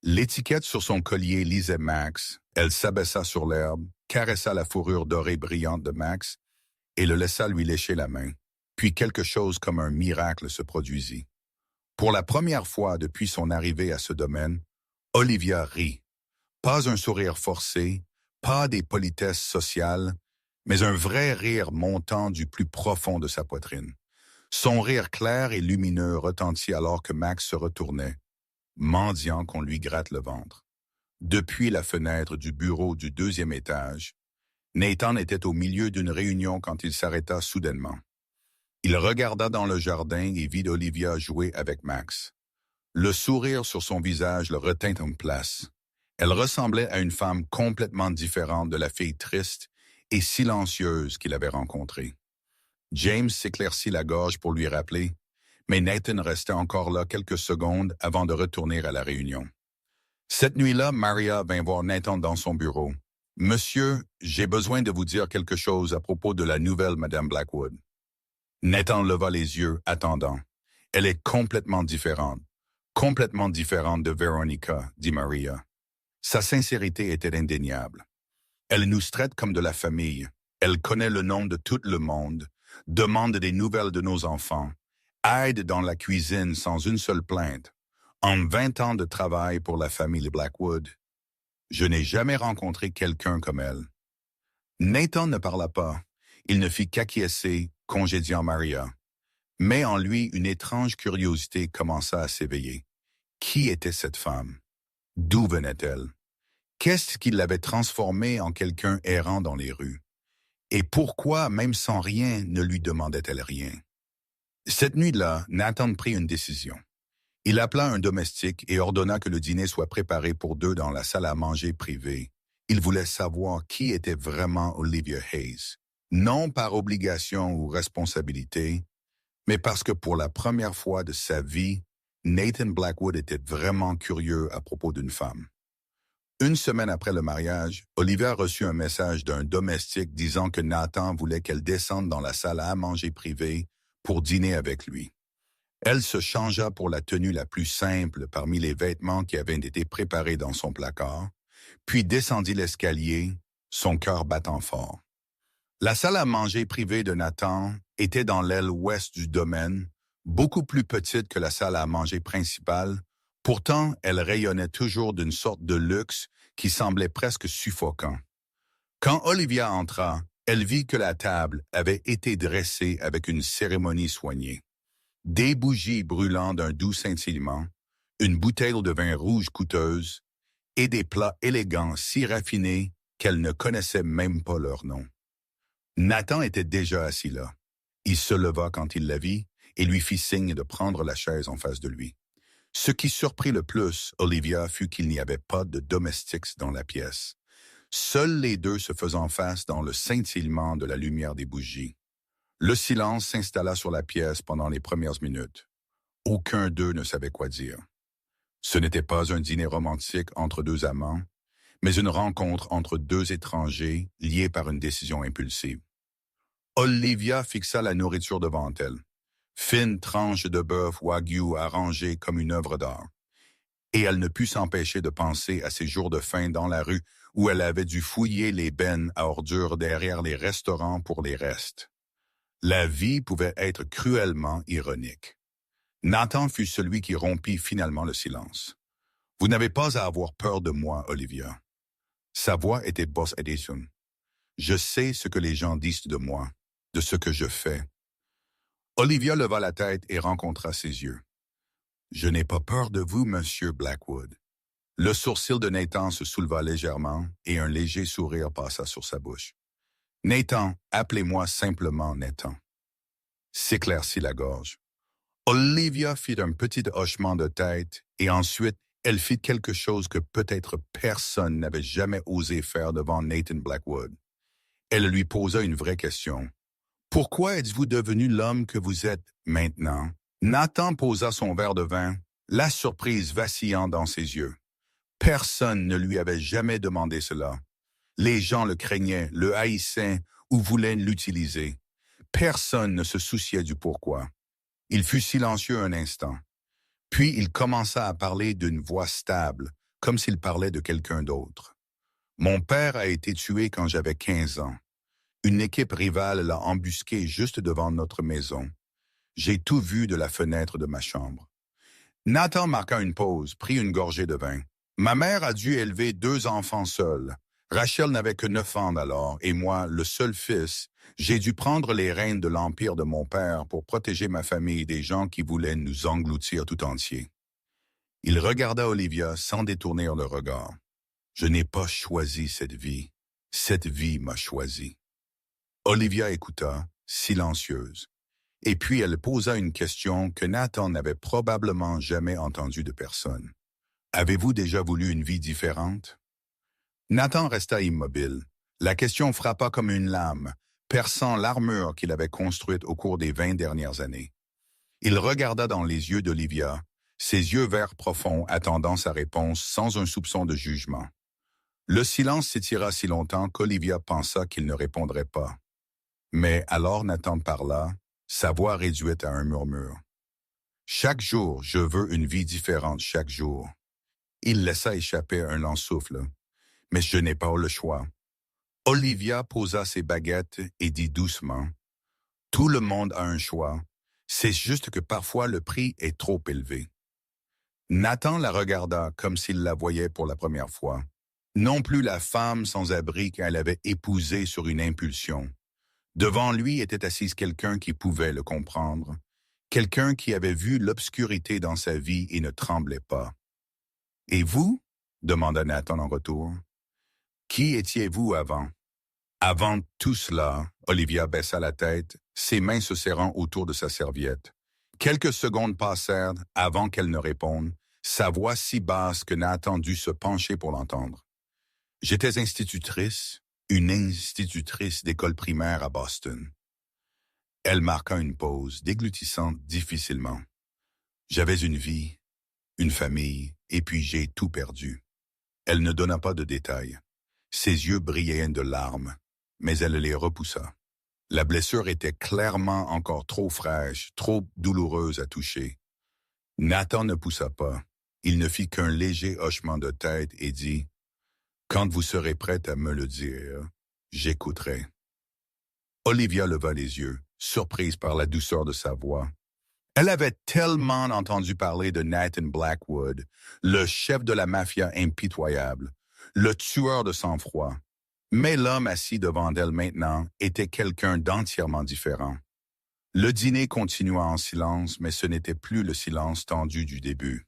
L'étiquette sur son collier lisait Max, elle s'abaissa sur l'herbe, caressa la fourrure dorée brillante de Max et le laissa lui lécher la main. Puis quelque chose comme un miracle se produisit. Pour la première fois depuis son arrivée à ce domaine, Olivia rit. Pas un sourire forcé, pas des politesses sociales, mais un vrai rire montant du plus profond de sa poitrine. Son rire clair et lumineux retentit alors que Max se retournait, mendiant qu'on lui gratte le ventre. Depuis la fenêtre du bureau du deuxième étage, Nathan était au milieu d'une réunion quand il s'arrêta soudainement. Il regarda dans le jardin et vit Olivia jouer avec Max. Le sourire sur son visage le retint en place. Elle ressemblait à une femme complètement différente de la fille triste et silencieuse qu'il avait rencontrée. James s'éclaircit la gorge pour lui rappeler, mais Nathan restait encore là quelques secondes avant de retourner à la réunion. Cette nuit-là, Maria vint voir Nathan dans son bureau. « Monsieur, j'ai besoin de vous dire quelque chose à propos de la nouvelle Madame Blackwood. » Nathan leva les yeux, attendant. « Elle est complètement différente de Veronica, dit Maria. Sa sincérité était indéniable. Elle nous traite comme de la famille. Elle connaît le nom de tout le monde, demande des nouvelles de nos enfants, aide dans la cuisine sans une seule plainte. En 20 ans de travail pour la famille Blackwood, je n'ai jamais rencontré quelqu'un comme elle. » Nathan ne parla pas. Il ne fit qu'acquiescer, congédiant Maria. Mais en lui, une étrange curiosité commença à s'éveiller. Qui était cette femme? D'où venait-elle? Qu'est-ce qui l'avait transformée en quelqu'un errant dans les rues? Et pourquoi, même sans rien, ne lui demandait-elle rien? Cette nuit-là, Nathan prit une décision. Il appela un domestique et ordonna que le dîner soit préparé pour deux dans la salle à manger privée. Il voulait savoir qui était vraiment Olivia Hayes. Non par obligation ou responsabilité, mais parce que pour la première fois de sa vie, Nathan Blackwood était vraiment curieux à propos d'une femme. Une semaine après le mariage, Olivia reçut un message d'un domestique disant que Nathan voulait qu'elle descende dans la salle à manger privée pour dîner avec lui. Elle se changea pour la tenue la plus simple parmi les vêtements qui avaient été préparés dans son placard, puis descendit l'escalier, son cœur battant fort. La salle à manger privée de Nathan était dans l'aile ouest du domaine, beaucoup plus petite que la salle à manger principale. Pourtant, elle rayonnait toujours d'une sorte de luxe qui semblait presque suffocant. Quand Olivia entra, elle vit que la table avait été dressée avec une cérémonie soignée. Des bougies brûlant d'un doux scintillement, une bouteille de vin rouge coûteuse et des plats élégants si raffinés qu'elle ne connaissait même pas leur nom. Nathan était déjà assis là. Il se leva quand il la vit et lui fit signe de prendre la chaise en face de lui. Ce qui surprit le plus Olivia fut qu'il n'y avait pas de domestiques dans la pièce. Seuls les deux se faisant face dans le scintillement de la lumière des bougies. Le silence s'installa sur la pièce pendant les premières minutes. Aucun d'eux ne savait quoi dire. Ce n'était pas un dîner romantique entre deux amants, mais une rencontre entre deux étrangers liés par une décision impulsive. Olivia fixa la nourriture devant elle. Fine tranche de bœuf wagyu arrangée comme une œuvre d'art. Et elle ne put s'empêcher de penser à ses jours de faim dans la rue où elle avait dû fouiller les bennes à ordures derrière les restaurants pour les restes. La vie pouvait être cruellement ironique. Nathan fut celui qui rompit finalement le silence. « Vous n'avez pas à avoir peur de moi, Olivia. » Sa voix était Boss Edison. « Je sais ce que les gens disent de moi, de ce que je fais. » Olivia leva la tête et rencontra ses yeux. « Je n'ai pas peur de vous, Monsieur Blackwood. » Le sourcil de Nathan se souleva légèrement et un léger sourire passa sur sa bouche. « Nathan, appelez-moi simplement Nathan. » S'éclaircit la gorge. Olivia fit un petit hochement de tête et ensuite elle fit quelque chose que peut-être personne n'avait jamais osé faire devant Nathan Blackwood. Elle lui posa une vraie question. « Pourquoi êtes-vous devenu l'homme que vous êtes maintenant? » Nathan posa son verre de vin, la surprise vacillant dans ses yeux. Personne ne lui avait jamais demandé cela. Les gens le craignaient, le haïssaient ou voulaient l'utiliser. Personne ne se souciait du pourquoi. Il fut silencieux un instant. Puis il commença à parler d'une voix stable, comme s'il parlait de quelqu'un d'autre. « Mon père a été tué quand j'avais 15 ans. Une équipe rivale l'a embusqué juste devant notre maison. J'ai tout vu de la fenêtre de ma chambre. Nathan marqua une pause, prit une gorgée de vin. Ma mère a dû élever 2 enfants seuls. Rachel n'avait que 9 ans alors, et moi, le seul fils, j'ai dû prendre les rênes de l'empire de mon père pour protéger ma famille des gens qui voulaient nous engloutir tout entier. Il regarda Olivia sans détourner le regard. Je n'ai pas choisi cette vie. Cette vie m'a choisi. Olivia écouta, silencieuse. Et puis elle posa une question que Nathan n'avait probablement jamais entendue de personne. Avez-vous déjà voulu une vie différente? Nathan resta immobile. La question frappa comme une lame, perçant l'armure qu'il avait construite au cours des 20 dernières années. Il regarda dans les yeux d'Olivia, ses yeux verts profonds attendant sa réponse sans un soupçon de jugement. Le silence s'étira si longtemps qu'Olivia pensa qu'il ne répondrait pas. Mais alors Nathan parla, sa voix réduite à un murmure. Chaque jour, je veux une vie différente chaque jour. Il laissa échapper un lent souffle. Mais je n'ai pas le choix. Olivia posa ses baguettes et dit doucement, « Tout le monde a un choix. C'est juste que parfois le prix est trop élevé. » Nathan la regarda comme s'il la voyait pour la première fois. Non plus la femme sans abri qu'elle avait épousée sur une impulsion. Devant lui était assise quelqu'un qui pouvait le comprendre, quelqu'un qui avait vu l'obscurité dans sa vie et ne tremblait pas. « Et vous? » demanda Nathan en retour. « Qui étiez-vous avant? » Avant tout cela, Olivia baissa la tête, ses mains se serrant autour de sa serviette. Quelques secondes passèrent avant qu'elle ne réponde, sa voix si basse que Nathan dut se pencher pour l'entendre. « J'étais institutrice, une institutrice d'école primaire à Boston. » Elle marqua une pause, déglutissant difficilement. « J'avais une vie, une famille, et puis j'ai tout perdu. » Elle ne donna pas de détails. Ses yeux brillaient de larmes, mais elle les repoussa. La blessure était clairement encore trop fraîche, trop douloureuse à toucher. Nathan ne poussa pas. Il ne fit qu'un léger hochement de tête et dit « Quand vous serez prête à me le dire, j'écouterai. » Olivia leva les yeux, surprise par la douceur de sa voix. Elle avait tellement entendu parler de Nathan Blackwood, le chef de la mafia impitoyable, le tueur de sang-froid. Mais l'homme assis devant elle maintenant était quelqu'un d'entièrement différent. Le dîner continua en silence, mais ce n'était plus le silence tendu du début.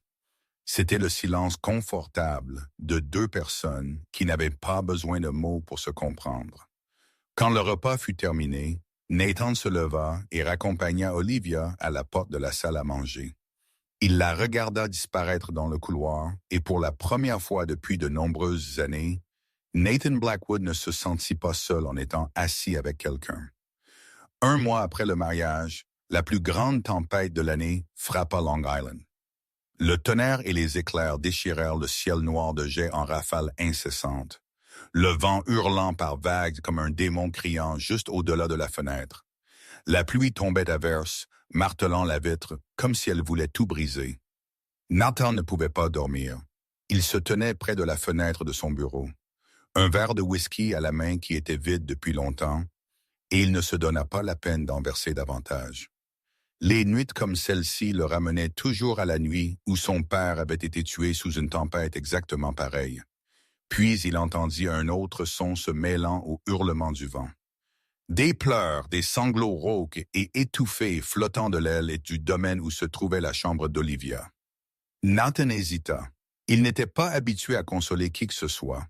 C'était le silence confortable de 2 personnes qui n'avaient pas besoin de mots pour se comprendre. Quand le repas fut terminé, Nathan se leva et raccompagna Olivia à la porte de la salle à manger. Il la regarda disparaître dans le couloir et pour la première fois depuis de nombreuses années, Nathan Blackwood ne se sentit pas seul en étant assis avec quelqu'un. 1 mois après le mariage, la plus grande tempête de l'année frappa Long Island. Le tonnerre et les éclairs déchirèrent le ciel noir de jets en rafales incessantes, le vent hurlant par vagues comme un démon criant juste au-delà de la fenêtre. La pluie tombait à verse, martelant la vitre comme si elle voulait tout briser. Nathan ne pouvait pas dormir. Il se tenait près de la fenêtre de son bureau, un verre de whisky à la main qui était vide depuis longtemps, et il ne se donna pas la peine d'en verser davantage. Les nuits comme celle-ci le ramenaient toujours à la nuit où son père avait été tué sous une tempête exactement pareille. Puis il entendit un autre son se mêlant au hurlement du vent. Des pleurs, des sanglots rauques et étouffés flottant de l'aile et du domaine où se trouvait la chambre d'Olivia. Nathan hésita. Il n'était pas habitué à consoler qui que ce soit.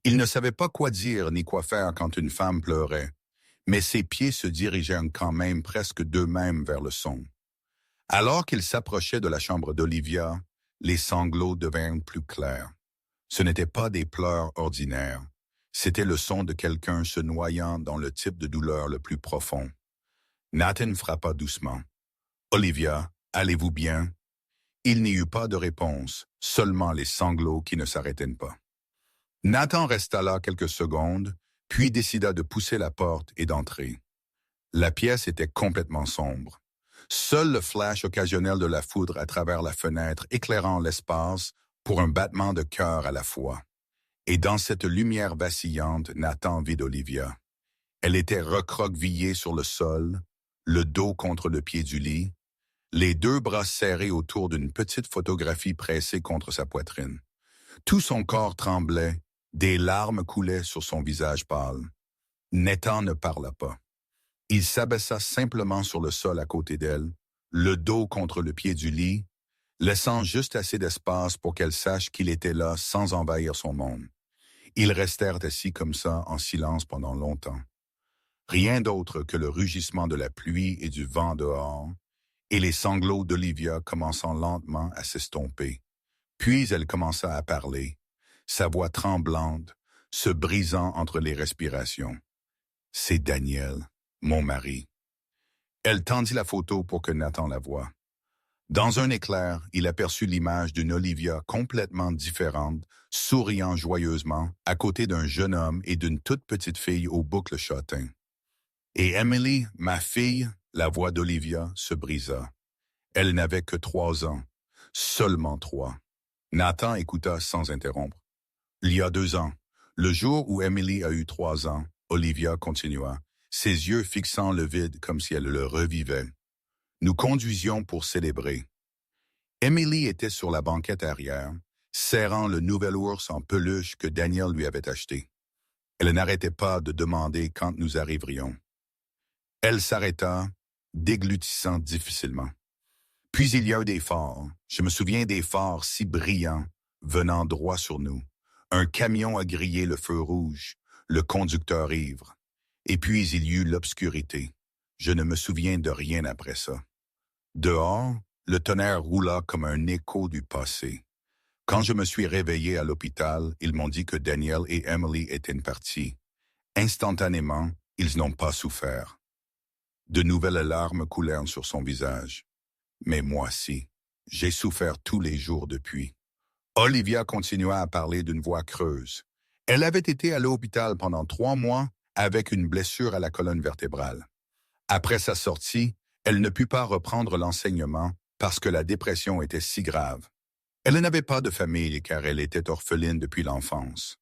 Il ne savait pas quoi dire ni quoi faire quand une femme pleurait, mais ses pieds se dirigeaient quand même presque d'eux-mêmes vers le son. Alors qu'il s'approchait de la chambre d'Olivia, les sanglots devinrent plus clairs. Ce n'étaient pas des pleurs ordinaires. C'était le son de quelqu'un se noyant dans le type de douleur le plus profond. Nathan frappa doucement. « Olivia, allez-vous bien? » Il n'y eut pas de réponse, seulement les sanglots qui ne s'arrêtaient pas. Nathan resta là quelques secondes, puis décida de pousser la porte et d'entrer. La pièce était complètement sombre. Seul le flash occasionnel de la foudre à travers la fenêtre éclairant l'espace pour un battement de cœur à la fois. Et dans cette lumière vacillante, Nathan vit Olivia. Elle était recroquevillée sur le sol, le dos contre le pied du lit, les deux bras serrés autour d'une petite photographie pressée contre sa poitrine. Tout son corps tremblait, des larmes coulaient sur son visage pâle. Nathan ne parla pas. Il s'abaissa simplement sur le sol à côté d'elle, le dos contre le pied du lit, laissant juste assez d'espace pour qu'elle sache qu'il était là sans envahir son monde. Ils restèrent assis comme ça, en silence pendant longtemps. Rien d'autre que le rugissement de la pluie et du vent dehors, et les sanglots d'Olivia commençant lentement à s'estomper. Puis elle commença à parler, sa voix tremblante, se brisant entre les respirations. « C'est Daniel, mon mari. » Elle tendit la photo pour que Nathan la voie. Dans un éclair, il aperçut l'image d'une Olivia complètement différente, souriant joyeusement, à côté d'un jeune homme et d'une toute petite fille aux boucles châtains. Et Emily, ma fille, la voix d'Olivia se brisa. Elle n'avait que 3 ans, seulement 3. Nathan écouta sans interrompre. Il y a 2 ans, le jour où Emily a eu 3 ans, Olivia continua, ses yeux fixant le vide comme si elle le revivait. Nous conduisions pour célébrer. Emily était sur la banquette arrière, serrant le nouvel ours en peluche que Daniel lui avait acheté. Elle n'arrêtait pas de demander quand nous arriverions. Elle s'arrêta, déglutissant difficilement. Puis il y a eu des phares. Je me souviens des phares si brillants, venant droit sur nous. Un camion a grillé le feu rouge, le conducteur ivre. Et puis il y eut l'obscurité. Je ne me souviens de rien après ça. Dehors, le tonnerre roula comme un écho du passé. Quand je me suis réveillé à l'hôpital, ils m'ont dit que Daniel et Emily étaient partis. Instantanément, ils n'ont pas souffert. De nouvelles larmes coulèrent sur son visage. Mais moi si, j'ai souffert tous les jours depuis. Olivia continua à parler d'une voix creuse. Elle avait été à l'hôpital pendant 3 mois avec une blessure à la colonne vertébrale. Après sa sortie, elle ne put pas reprendre l'enseignement parce que la dépression était si grave. Elle n'avait pas de famille car elle était orpheline depuis l'enfance.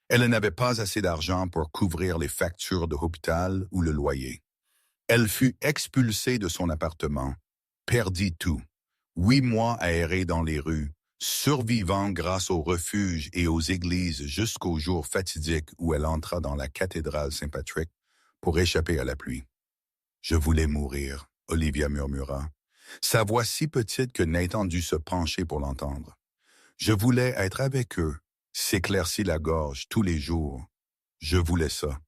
Elle n'avait pas assez d'argent pour couvrir les factures de l'hôpital ou le loyer. Elle fut expulsée de son appartement, perdit tout. 8 mois à errer dans les rues, survivant grâce aux refuges et aux églises jusqu'au jour fatidique où elle entra dans la cathédrale Saint-Patrick pour échapper à la pluie. « Je voulais mourir », Olivia murmura, sa voix si petite que Nathan dut se pencher pour l'entendre. « Je voulais être avec eux, s'éclaircir la gorge tous les jours. Je voulais ça. »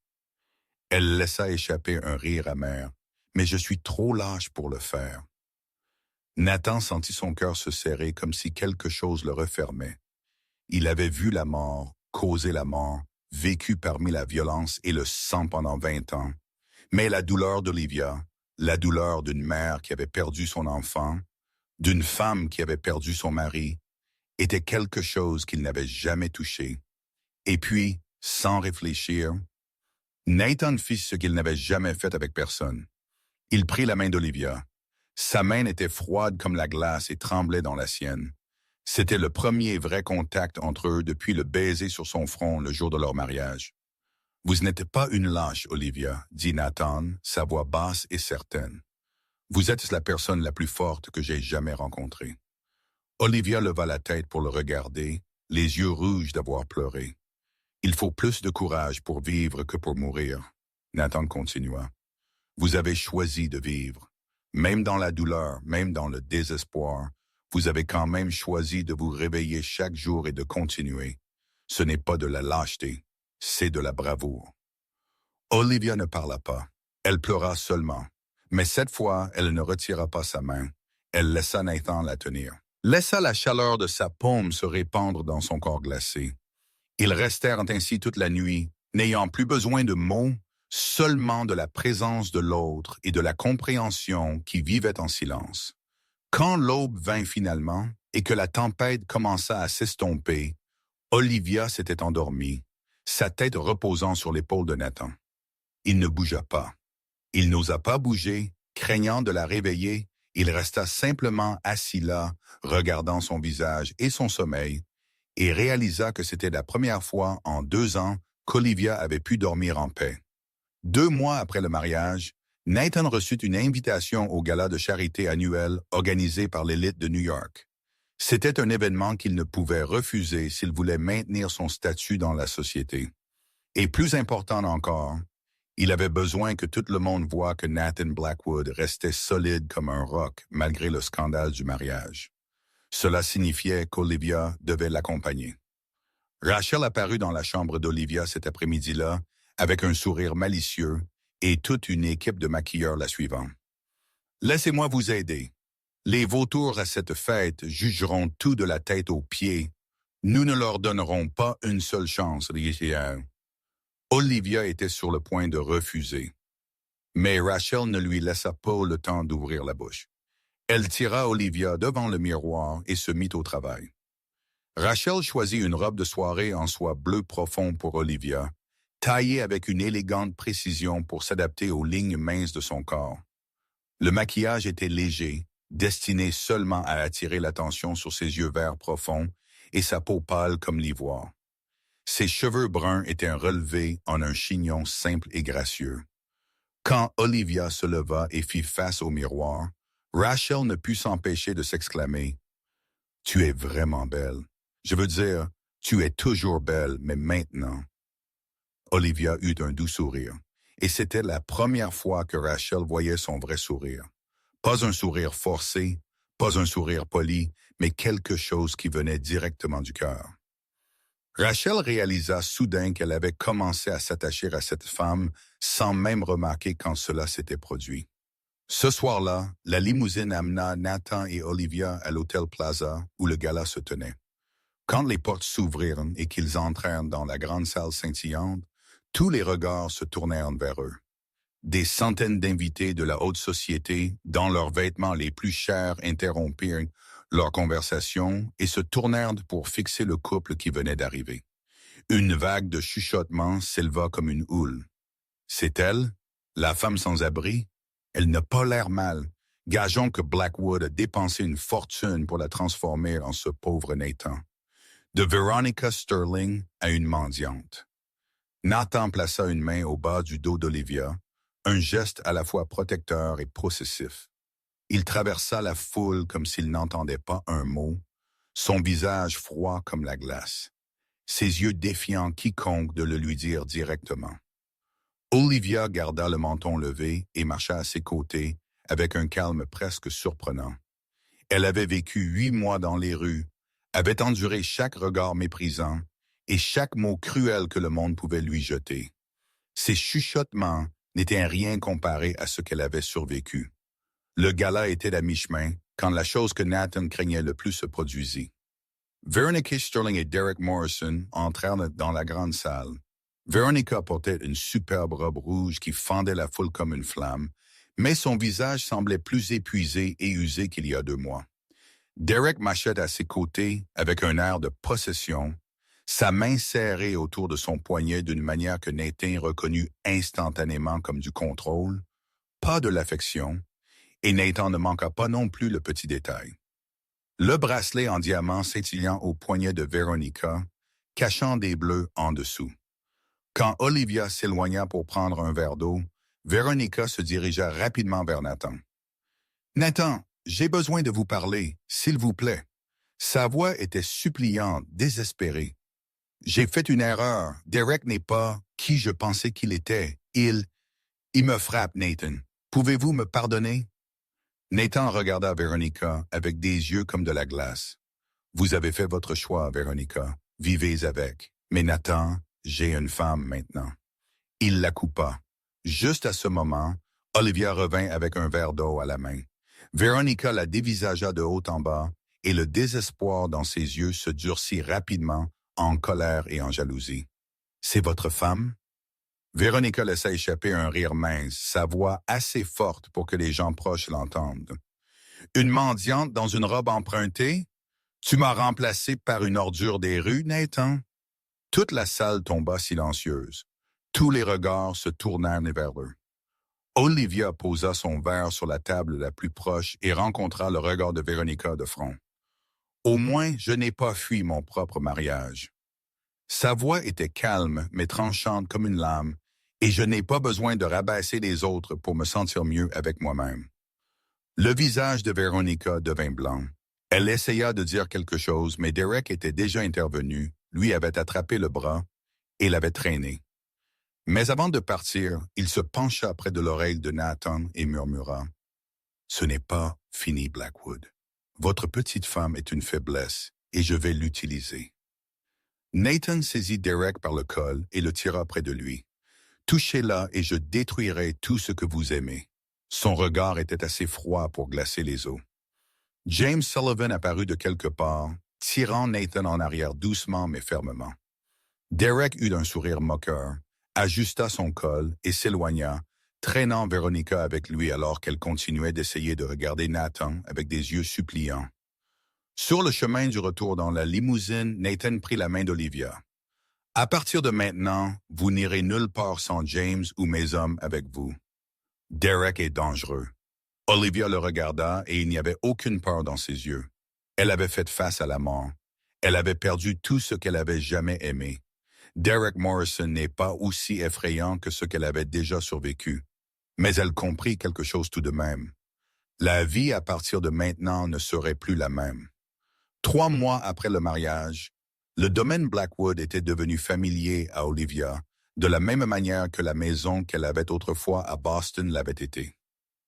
Elle laissa échapper un rire amer, mais je suis trop lâche pour le faire. Nathan sentit son cœur se serrer comme si quelque chose le refermait. Il avait vu la mort, causé la mort, vécu parmi la violence et le sang pendant 20 ans. Mais la douleur d'Olivia, la douleur d'une mère qui avait perdu son enfant, d'une femme qui avait perdu son mari, était quelque chose qu'il n'avait jamais touché. Et puis, sans réfléchir, Nathan fit ce qu'il n'avait jamais fait avec personne. Il prit la main d'Olivia. Sa main était froide comme la glace et tremblait dans la sienne. C'était le premier vrai contact entre eux depuis le baiser sur son front le jour de leur mariage. « Vous n'êtes pas une lâche, Olivia, » dit Nathan, sa voix basse et certaine. « Vous êtes la personne la plus forte que j'ai jamais rencontrée. » Olivia leva la tête pour le regarder, les yeux rouges d'avoir pleuré. « Il faut plus de courage pour vivre que pour mourir. » Nathan continua. « Vous avez choisi de vivre. Même dans la douleur, même dans le désespoir, vous avez quand même choisi de vous réveiller chaque jour et de continuer. Ce n'est pas de la lâcheté, c'est de la bravoure. » Olivia ne parla pas. Elle pleura seulement. Mais cette fois, elle ne retira pas sa main. Elle laissa Nathan la tenir. Laissa la chaleur de sa paume se répandre dans son corps glacé. Ils restèrent ainsi toute la nuit, n'ayant plus besoin de mots, seulement de la présence de l'autre et de la compréhension qui vivait en silence. Quand l'aube vint finalement et que la tempête commença à s'estomper, Olivia s'était endormie, sa tête reposant sur l'épaule de Nathan. Il ne bougea pas. Il n'osa pas bouger, craignant de la réveiller. Il resta simplement assis là, regardant son visage et son sommeil, et réalisa que c'était la première fois en 2 ans qu'Olivia avait pu dormir en paix. 2 mois après le mariage, Nathan reçut une invitation au gala de charité annuel organisé par l'élite de New York. C'était un événement qu'il ne pouvait refuser s'il voulait maintenir son statut dans la société. Et plus important encore, il avait besoin que tout le monde voie que Nathan Blackwood restait solide comme un roc malgré le scandale du mariage. Cela signifiait qu'Olivia devait l'accompagner. Rachel apparut dans la chambre d'Olivia cet après-midi-là avec un sourire malicieux et toute une équipe de maquilleurs la suivant. « Laissez-moi vous aider. Les vautours à cette fête jugeront tout de la tête aux pieds. Nous ne leur donnerons pas une seule chance. » Olivia était sur le point de refuser. Mais Rachel ne lui laissa pas le temps d'ouvrir la bouche. Elle tira Olivia devant le miroir et se mit au travail. Rachel choisit une robe de soirée en soie bleu profond pour Olivia, taillée avec une élégante précision pour s'adapter aux lignes minces de son corps. Le maquillage était léger, destiné seulement à attirer l'attention sur ses yeux verts profonds et sa peau pâle comme l'ivoire. Ses cheveux bruns étaient relevés en un chignon simple et gracieux. Quand Olivia se leva et fit face au miroir, Rachel ne put s'empêcher de s'exclamer « Tu es vraiment belle. Je veux dire, tu es toujours belle, mais maintenant. » Olivia eut un doux sourire, et c'était la première fois que Rachel voyait son vrai sourire. Pas un sourire forcé, pas un sourire poli, mais quelque chose qui venait directement du cœur. Rachel réalisa soudain qu'elle avait commencé à s'attacher à cette femme sans même remarquer quand cela s'était produit. Ce soir-là, la limousine amena Nathan et Olivia à l'Hôtel Plaza où le gala se tenait. Quand les portes s'ouvrirent et qu'ils entrèrent dans la grande salle scintillante, tous les regards se tournèrent vers eux. Des centaines d'invités de la haute société, dans leurs vêtements les plus chers, interrompirent leur conversation et se tournèrent pour fixer le couple qui venait d'arriver. Une vague de chuchotements s'éleva comme une houle. C'est elle, la femme sans abri? Elle n'a pas l'air mal. Gageons que Blackwood a dépensé une fortune pour la transformer en ce pauvre Nathan. De Veronica Sterling à une mendiante. Nathan plaça une main au bas du dos d'Olivia, un geste à la fois protecteur et possessif. Il traversa la foule comme s'il n'entendait pas un mot, son visage froid comme la glace, ses yeux défiant quiconque de le lui dire directement. Olivia garda le menton levé et marcha à ses côtés avec un calme presque surprenant. Elle avait vécu 8 mois dans les rues, avait enduré chaque regard méprisant et chaque mot cruel que le monde pouvait lui jeter. Ses chuchotements n'étaient rien comparés à ce qu'elle avait survécu. Le gala était à mi-chemin quand la chose que Nathan craignait le plus se produisit. Veronica Sterling et Derek Morrison entrèrent dans la grande salle. Veronica portait une superbe robe rouge qui fendait la foule comme une flamme, mais son visage semblait plus épuisé et usé qu'il y a 2 mois. Derek marchait à ses côtés avec un air de possession, sa main serrée autour de son poignet d'une manière que Nathan reconnut instantanément comme du contrôle, pas de l'affection, et Nathan ne manqua pas non plus le petit détail. Le bracelet en diamant scintillant au poignet de Veronica, cachant des bleus en dessous. Quand Olivia s'éloigna pour prendre un verre d'eau, Veronica se dirigea rapidement vers Nathan. « Nathan, j'ai besoin de vous parler, s'il vous plaît. » Sa voix était suppliante, désespérée. « J'ai fait une erreur. Derek n'est pas qui je pensais qu'il était. Il me frappe, Nathan. Pouvez-vous me pardonner? » Nathan regarda Veronica avec des yeux comme de la glace. « Vous avez fait votre choix, Veronica. Vivez avec. Mais Nathan, j'ai une femme maintenant. » Il la coupa. Juste à ce moment, Olivia revint avec un verre d'eau à la main. Veronica la dévisagea de haut en bas et le désespoir dans ses yeux se durcit rapidement en colère et en jalousie. « C'est votre femme? » Veronica laissa échapper un rire mince, sa voix assez forte pour que les gens proches l'entendent. « Une mendiante dans une robe empruntée? Tu m'as remplacé par une ordure des rues, Nathan? » Toute la salle tomba silencieuse. Tous les regards se tournèrent vers eux. Olivia posa son verre sur la table la plus proche et rencontra le regard de Veronica de front. « Au moins, je n'ai pas fui mon propre mariage. » Sa voix était calme, mais tranchante comme une lame, Et je n'ai pas besoin de rabasser les autres pour me sentir mieux avec moi-même. Le visage de Veronica devint blanc. Elle essaya de dire quelque chose, mais Derek était déjà intervenu, lui avait attrapé le bras et l'avait traîné. Mais avant de partir, il se pencha près de l'oreille de Nathan et murmura « Ce n'est pas fini, Blackwood. Votre petite femme est une faiblesse et je vais l'utiliser. » Nathan saisit Derek par le col et le tira près de lui. « Touchez-la et je détruirai tout ce que vous aimez. » Son regard était assez froid pour glacer les os. James Sullivan apparut de quelque part, tirant Nathan en arrière doucement mais fermement. Derek eut un sourire moqueur, ajusta son col et s'éloigna, traînant Veronica avec lui alors qu'elle continuait d'essayer de regarder Nathan avec des yeux suppliants. Sur le chemin du retour dans la limousine, Nathan prit la main d'Olivia. « À partir de maintenant, vous n'irez nulle part sans James ou mes hommes avec vous. Derek est dangereux. » Olivia le regarda et il n'y avait aucune peur dans ses yeux. Elle avait fait face à la mort. Elle avait perdu tout ce qu'elle avait jamais aimé. Derek Morrison n'est pas aussi effrayant que ce qu'elle avait déjà survécu. Mais elle comprit quelque chose tout de même. La vie à partir de maintenant ne serait plus la même. 3 mois après le mariage, le domaine Blackwood était devenu familier à Olivia, de la même manière que la maison qu'elle avait autrefois à Boston l'avait été.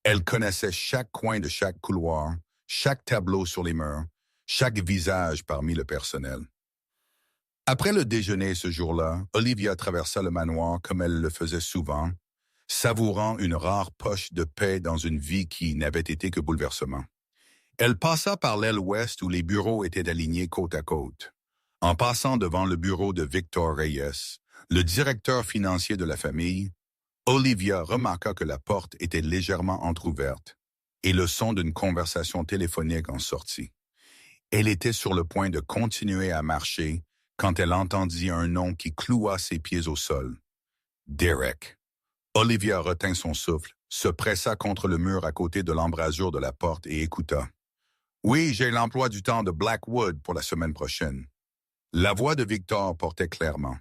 Elle connaissait chaque coin de chaque couloir, chaque tableau sur les murs, chaque visage parmi le personnel. Après le déjeuner ce jour-là, Olivia traversa le manoir comme elle le faisait souvent, savourant une rare poche de paix dans une vie qui n'avait été que bouleversement. Elle passa par l'aile ouest où les bureaux étaient alignés côte à côte. En passant devant le bureau de Victor Reyes, le directeur financier de la famille, Olivia remarqua que la porte était légèrement entr'ouverte et le son d'une conversation téléphonique en sortit. Elle était sur le point de continuer à marcher quand elle entendit un nom qui cloua ses pieds au sol. Derek. Olivia retint son souffle, se pressa contre le mur à côté de l'embrasure de la porte et écouta. « Oui, j'ai l'emploi du temps de Blackwood pour la semaine prochaine. » La voix de Victor portait clairement.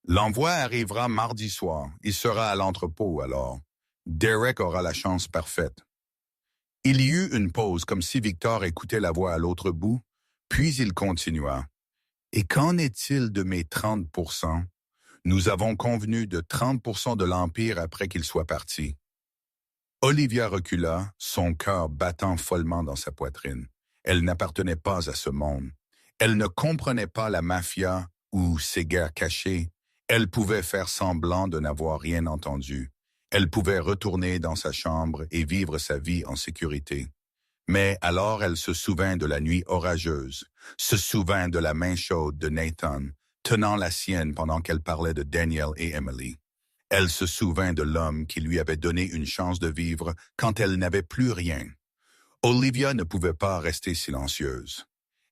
L'envoi arrivera mardi soir. Il sera à l'entrepôt alors. Derek aura la chance parfaite. Il y eut une pause comme si Victor écoutait la voix à l'autre bout, puis il continua. Et qu'en est-il de mes 30%? Nous avons convenu de 30% de l'Empire après qu'il soit parti. Olivia recula, son cœur battant follement dans sa poitrine. Elle n'appartenait pas à ce monde. Elle ne comprenait pas la mafia ou ses guerres cachées. Elle pouvait faire semblant de n'avoir rien entendu. Elle pouvait retourner dans sa chambre et vivre sa vie en sécurité. Mais alors elle se souvint de la nuit orageuse, se souvint de la main chaude de Nathan, tenant la sienne pendant qu'elle parlait de Daniel et Emily. Elle se souvint de l'homme qui lui avait donné une chance de vivre quand elle n'avait plus rien. Olivia ne pouvait pas rester silencieuse.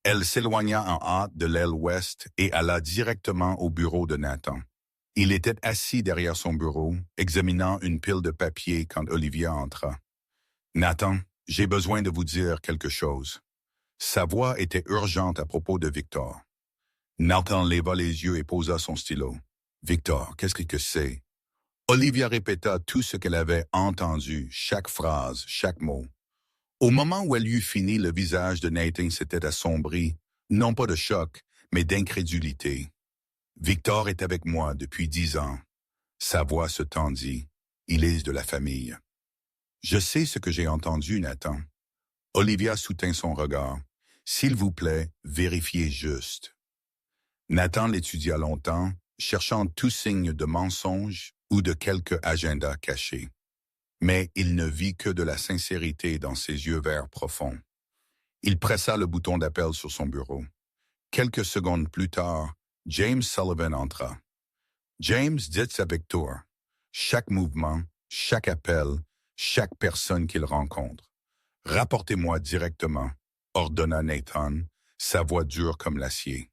Elle s'éloigna en hâte de l'aile ouest et alla directement au bureau de Nathan. Il était assis derrière son bureau, examinant une pile de papier quand Olivia entra. « Nathan, j'ai besoin de vous dire quelque chose. » Sa voix était urgente à propos de Victor. Nathan leva les yeux et posa son stylo. « Victor, qu'est-ce que c'est? » Olivia répéta tout ce qu'elle avait entendu, chaque phrase, chaque mot. Au moment où elle eut fini, le visage de Nathan s'était assombri, non pas de choc, mais d'incrédulité. « Victor est avec moi depuis 10 ans. » Sa voix se tendit. « Il est de la famille. » « Je sais ce que j'ai entendu, Nathan. » Olivia soutint son regard. « S'il vous plaît, vérifiez juste. » Nathan l'étudia longtemps, cherchant tout signe de mensonge ou de quelque agenda caché. Mais il ne vit que de la sincérité dans ses yeux verts profonds. Il pressa le bouton d'appel sur son bureau. Quelques secondes plus tard, James Sullivan entra. « James, dites à Victor. Chaque mouvement, chaque appel, chaque personne qu'il rencontre. Rapportez-moi directement, » ordonna Nathan, sa voix dure comme l'acier.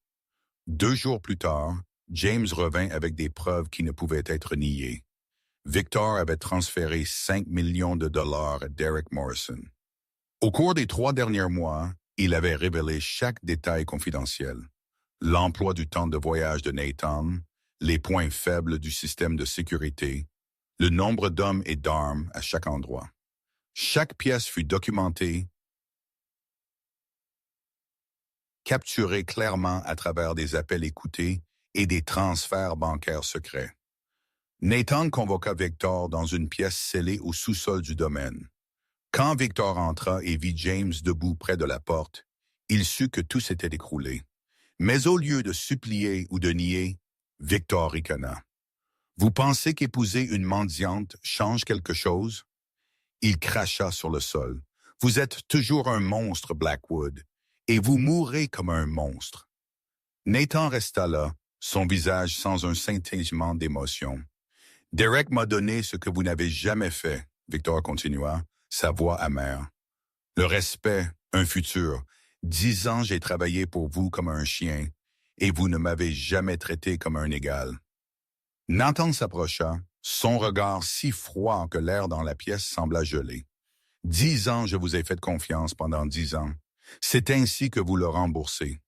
2 jours plus tard, James revint avec des preuves qui ne pouvaient être niées. Victor avait transféré 5 millions de dollars à Derek Morrison. Au cours des 3 derniers mois, il avait révélé chaque détail confidentiel. L'emploi du temps de voyage de Nathan, les points faibles du système de sécurité, le nombre d'hommes et d'armes à chaque endroit. Chaque pièce fut documentée, capturée clairement à travers des appels écoutés et des transferts bancaires secrets. Nathan convoqua Victor dans une pièce scellée au sous-sol du domaine. Quand Victor entra et vit James debout près de la porte, il sut que tout s'était écroulé. Mais au lieu de supplier ou de nier, Victor ricana. « Vous pensez qu'épouser une mendiante change quelque chose? » Il cracha sur le sol. « Vous êtes toujours un monstre, Blackwood, et vous mourrez comme un monstre. » Nathan resta là, son visage sans un scintillement d'émotion. « Derek m'a donné ce que vous n'avez jamais fait, » Victor continua, sa voix amère. « Le respect, un futur. 10 ans j'ai travaillé pour vous comme un chien, et vous ne m'avez jamais traité comme un égal. » Nathan s'approcha, son regard si froid que l'air dans la pièce sembla geler. « 10 ans je vous ai fait confiance pendant 10 ans. C'est ainsi que vous le remboursez. »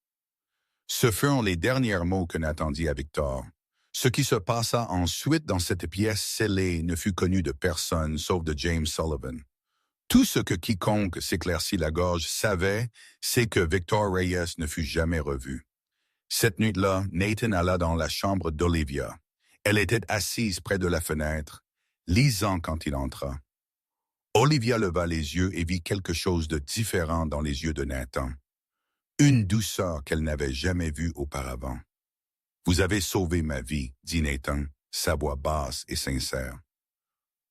Ce furent les derniers mots que Nathan dit à Victor. Ce qui se passa ensuite dans cette pièce scellée ne fut connu de personne sauf de James Sullivan. Tout ce que quiconque s'éclaircit la gorge savait, c'est que Victor Reyes ne fut jamais revu. Cette nuit-là, Nathan alla dans la chambre d'Olivia. Elle était assise près de la fenêtre, lisant quand il entra. Olivia leva les yeux et vit quelque chose de différent dans les yeux de Nathan. Une douceur qu'elle n'avait jamais vue auparavant. « Vous avez sauvé ma vie, » dit Nathan, sa voix basse et sincère.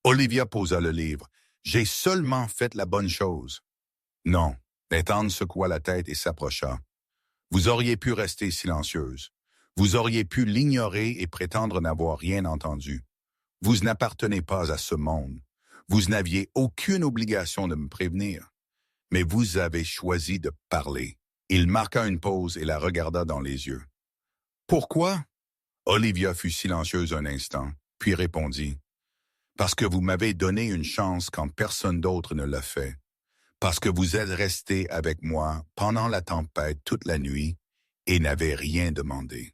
Olivia posa le livre. « J'ai seulement fait la bonne chose. » « Non. » Nathan secoua la tête et s'approcha. « Vous auriez pu rester silencieuse. Vous auriez pu l'ignorer et prétendre n'avoir rien entendu. Vous n'appartenez pas à ce monde. Vous n'aviez aucune obligation de me prévenir. Mais vous avez choisi de parler. » Il marqua une pause et la regarda dans les yeux. « Pourquoi? » Olivia fut silencieuse un instant, puis répondit. « Parce que vous m'avez donné une chance quand personne d'autre ne l'a fait. Parce que vous êtes resté avec moi pendant la tempête toute la nuit et n'avez rien demandé.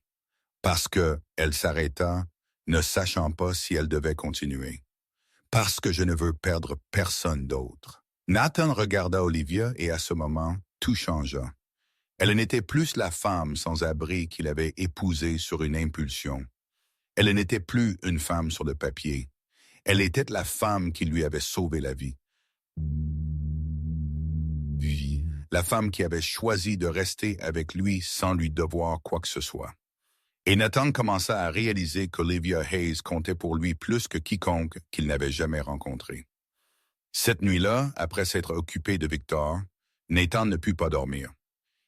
Parce que elle s'arrêta, ne sachant pas si elle devait continuer. Parce que je ne veux perdre personne d'autre. » Nathan regarda Olivia et à ce moment, tout changea. Elle n'était plus la femme sans abri qu'il avait épousée sur une impulsion. Elle n'était plus une femme sur le papier. Elle était la femme qui lui avait sauvé la vie. La femme qui avait choisi de rester avec lui sans lui devoir quoi que ce soit. Et Nathan commença à réaliser qu'Olivia Hayes comptait pour lui plus que quiconque qu'il n'avait jamais rencontré. Cette nuit-là, après s'être occupé de Victor, Nathan ne put pas dormir.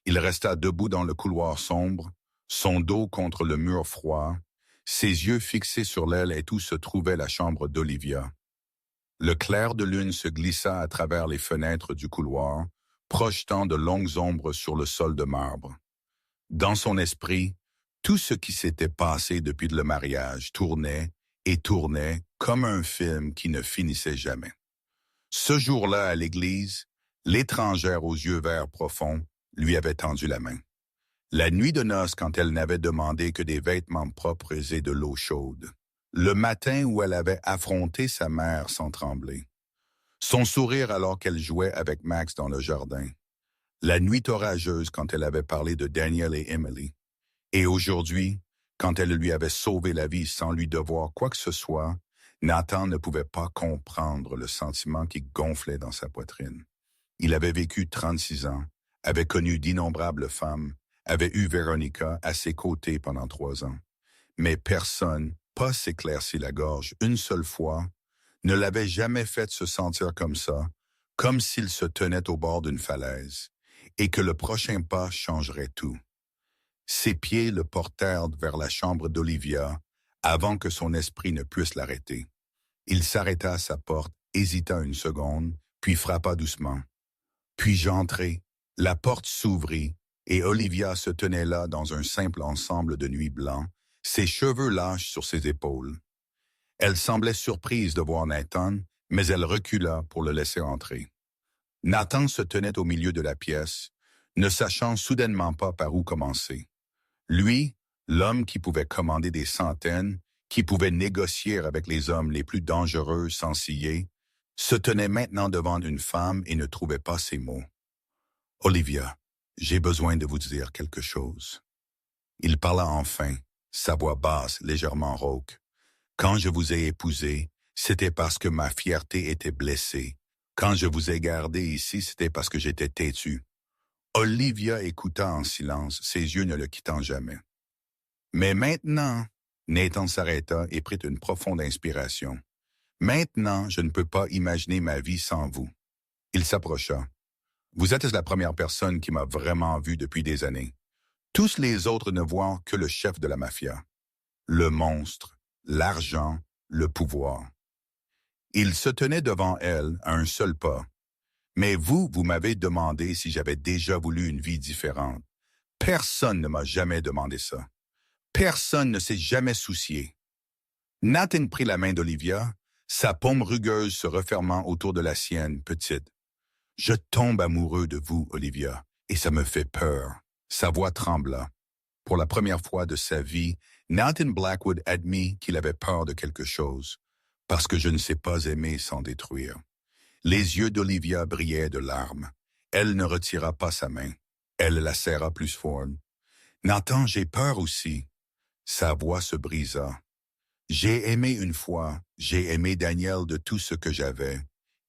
Il resta debout dans le couloir sombre, son dos contre le mur froid, ses yeux fixés sur l'aile et où se trouvait la chambre d'Olivia. Le clair de lune se glissa à travers les fenêtres du couloir, projetant de longues ombres sur le sol de marbre. Dans son esprit, tout ce qui s'était passé depuis le mariage tournait et tournait comme un film qui ne finissait jamais. Ce jour-là, à l'église, l'étrangère aux yeux verts profonds lui avait tendu la main. La nuit de noces, quand elle n'avait demandé que des vêtements propres et de l'eau chaude. Le matin où elle avait affronté sa mère sans trembler. Son sourire alors qu'elle jouait avec Max dans le jardin. La nuit orageuse quand elle avait parlé de Daniel et Emily. Et aujourd'hui, quand elle lui avait sauvé la vie sans lui devoir quoi que ce soit, Nathan ne pouvait pas comprendre le sentiment qui gonflait dans sa poitrine. Il avait vécu 36 ans, avait connu d'innombrables femmes, avait eu Véronica à ses côtés pendant 3 ans. Mais personne, pas s'éclairci la gorge une seule fois, ne l'avait jamais fait se sentir comme ça, comme s'il se tenait au bord d'une falaise, et que le prochain pas changerait tout. Ses pieds le portèrent vers la chambre d'Olivia avant que son esprit ne puisse l'arrêter. Il s'arrêta à sa porte, hésita une seconde, puis frappa doucement. Puis-je entrer? La porte s'ouvrit, et Olivia se tenait là dans un simple ensemble de nuit blanc, ses cheveux lâches sur ses épaules. Elle semblait surprise de voir Nathan, mais elle recula pour le laisser entrer. Nathan se tenait au milieu de la pièce, ne sachant soudainement pas par où commencer. Lui, l'homme qui pouvait commander des centaines, qui pouvait négocier avec les hommes les plus dangereux sans ciller, se tenait maintenant devant une femme et ne trouvait pas ses mots. « Olivia, j'ai besoin de vous dire quelque chose. » Il parla enfin, sa voix basse, légèrement rauque. « Quand je vous ai épousé, c'était parce que ma fierté était blessée. Quand je vous ai gardé ici, c'était parce que j'étais têtu. » Olivia écouta en silence, ses yeux ne le quittant jamais. « Mais maintenant, » Nathan s'arrêta et prit une profonde inspiration. « Maintenant, je ne peux pas imaginer ma vie sans vous. » Il s'approcha. « Vous êtes la première personne qui m'a vraiment vu depuis des années. Tous les autres ne voient que le chef de la mafia. Le monstre, l'argent, le pouvoir. » Il se tenait devant elle à un seul pas. « Mais vous m'avez demandé si j'avais déjà voulu une vie différente. Personne ne m'a jamais demandé ça. Personne ne s'est jamais soucié. » Nathan prit la main d'Olivia, sa paume rugueuse se refermant autour de la sienne, petite. « Je tombe amoureux de vous, Olivia, et ça me fait peur. » Sa voix trembla. Pour la première fois de sa vie, Nathan Blackwood admit qu'il avait peur de quelque chose, parce que je ne sais pas aimer sans détruire. Les yeux d'Olivia brillaient de larmes. Elle ne retira pas sa main. Elle la serra plus fort. « Nathan, j'ai peur aussi. » Sa voix se brisa. « J'ai aimé une fois, j'ai aimé Daniel de tout ce que j'avais,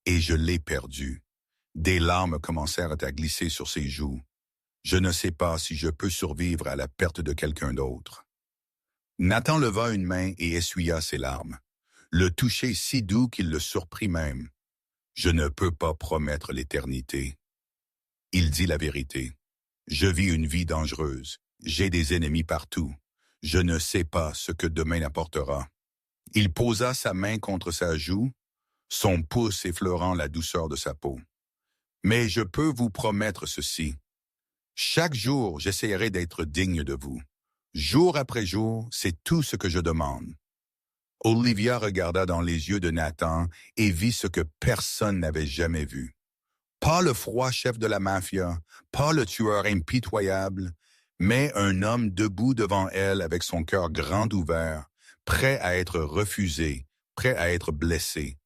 et je l'ai perdu. » Des larmes commencèrent à glisser sur ses joues. « Je ne sais pas si je peux survivre à la perte de quelqu'un d'autre. » Nathan leva une main et essuya ses larmes. Le toucher si doux qu'il le surprit même. « Je ne peux pas promettre l'éternité. » Il dit la vérité. « Je vis une vie dangereuse. J'ai des ennemis partout. Je ne sais pas ce que demain apportera. » Il posa sa main contre sa joue, son pouce effleurant la douceur de sa peau. « Mais je peux vous promettre ceci. Chaque jour, j'essaierai d'être digne de vous. Jour après jour, c'est tout ce que je demande. » Olivia regarda dans les yeux de Nathan et vit ce que personne n'avait jamais vu. Pas le froid chef de la mafia, pas le tueur impitoyable, mais un homme debout devant elle avec son cœur grand ouvert, prêt à être refusé, prêt à être blessé.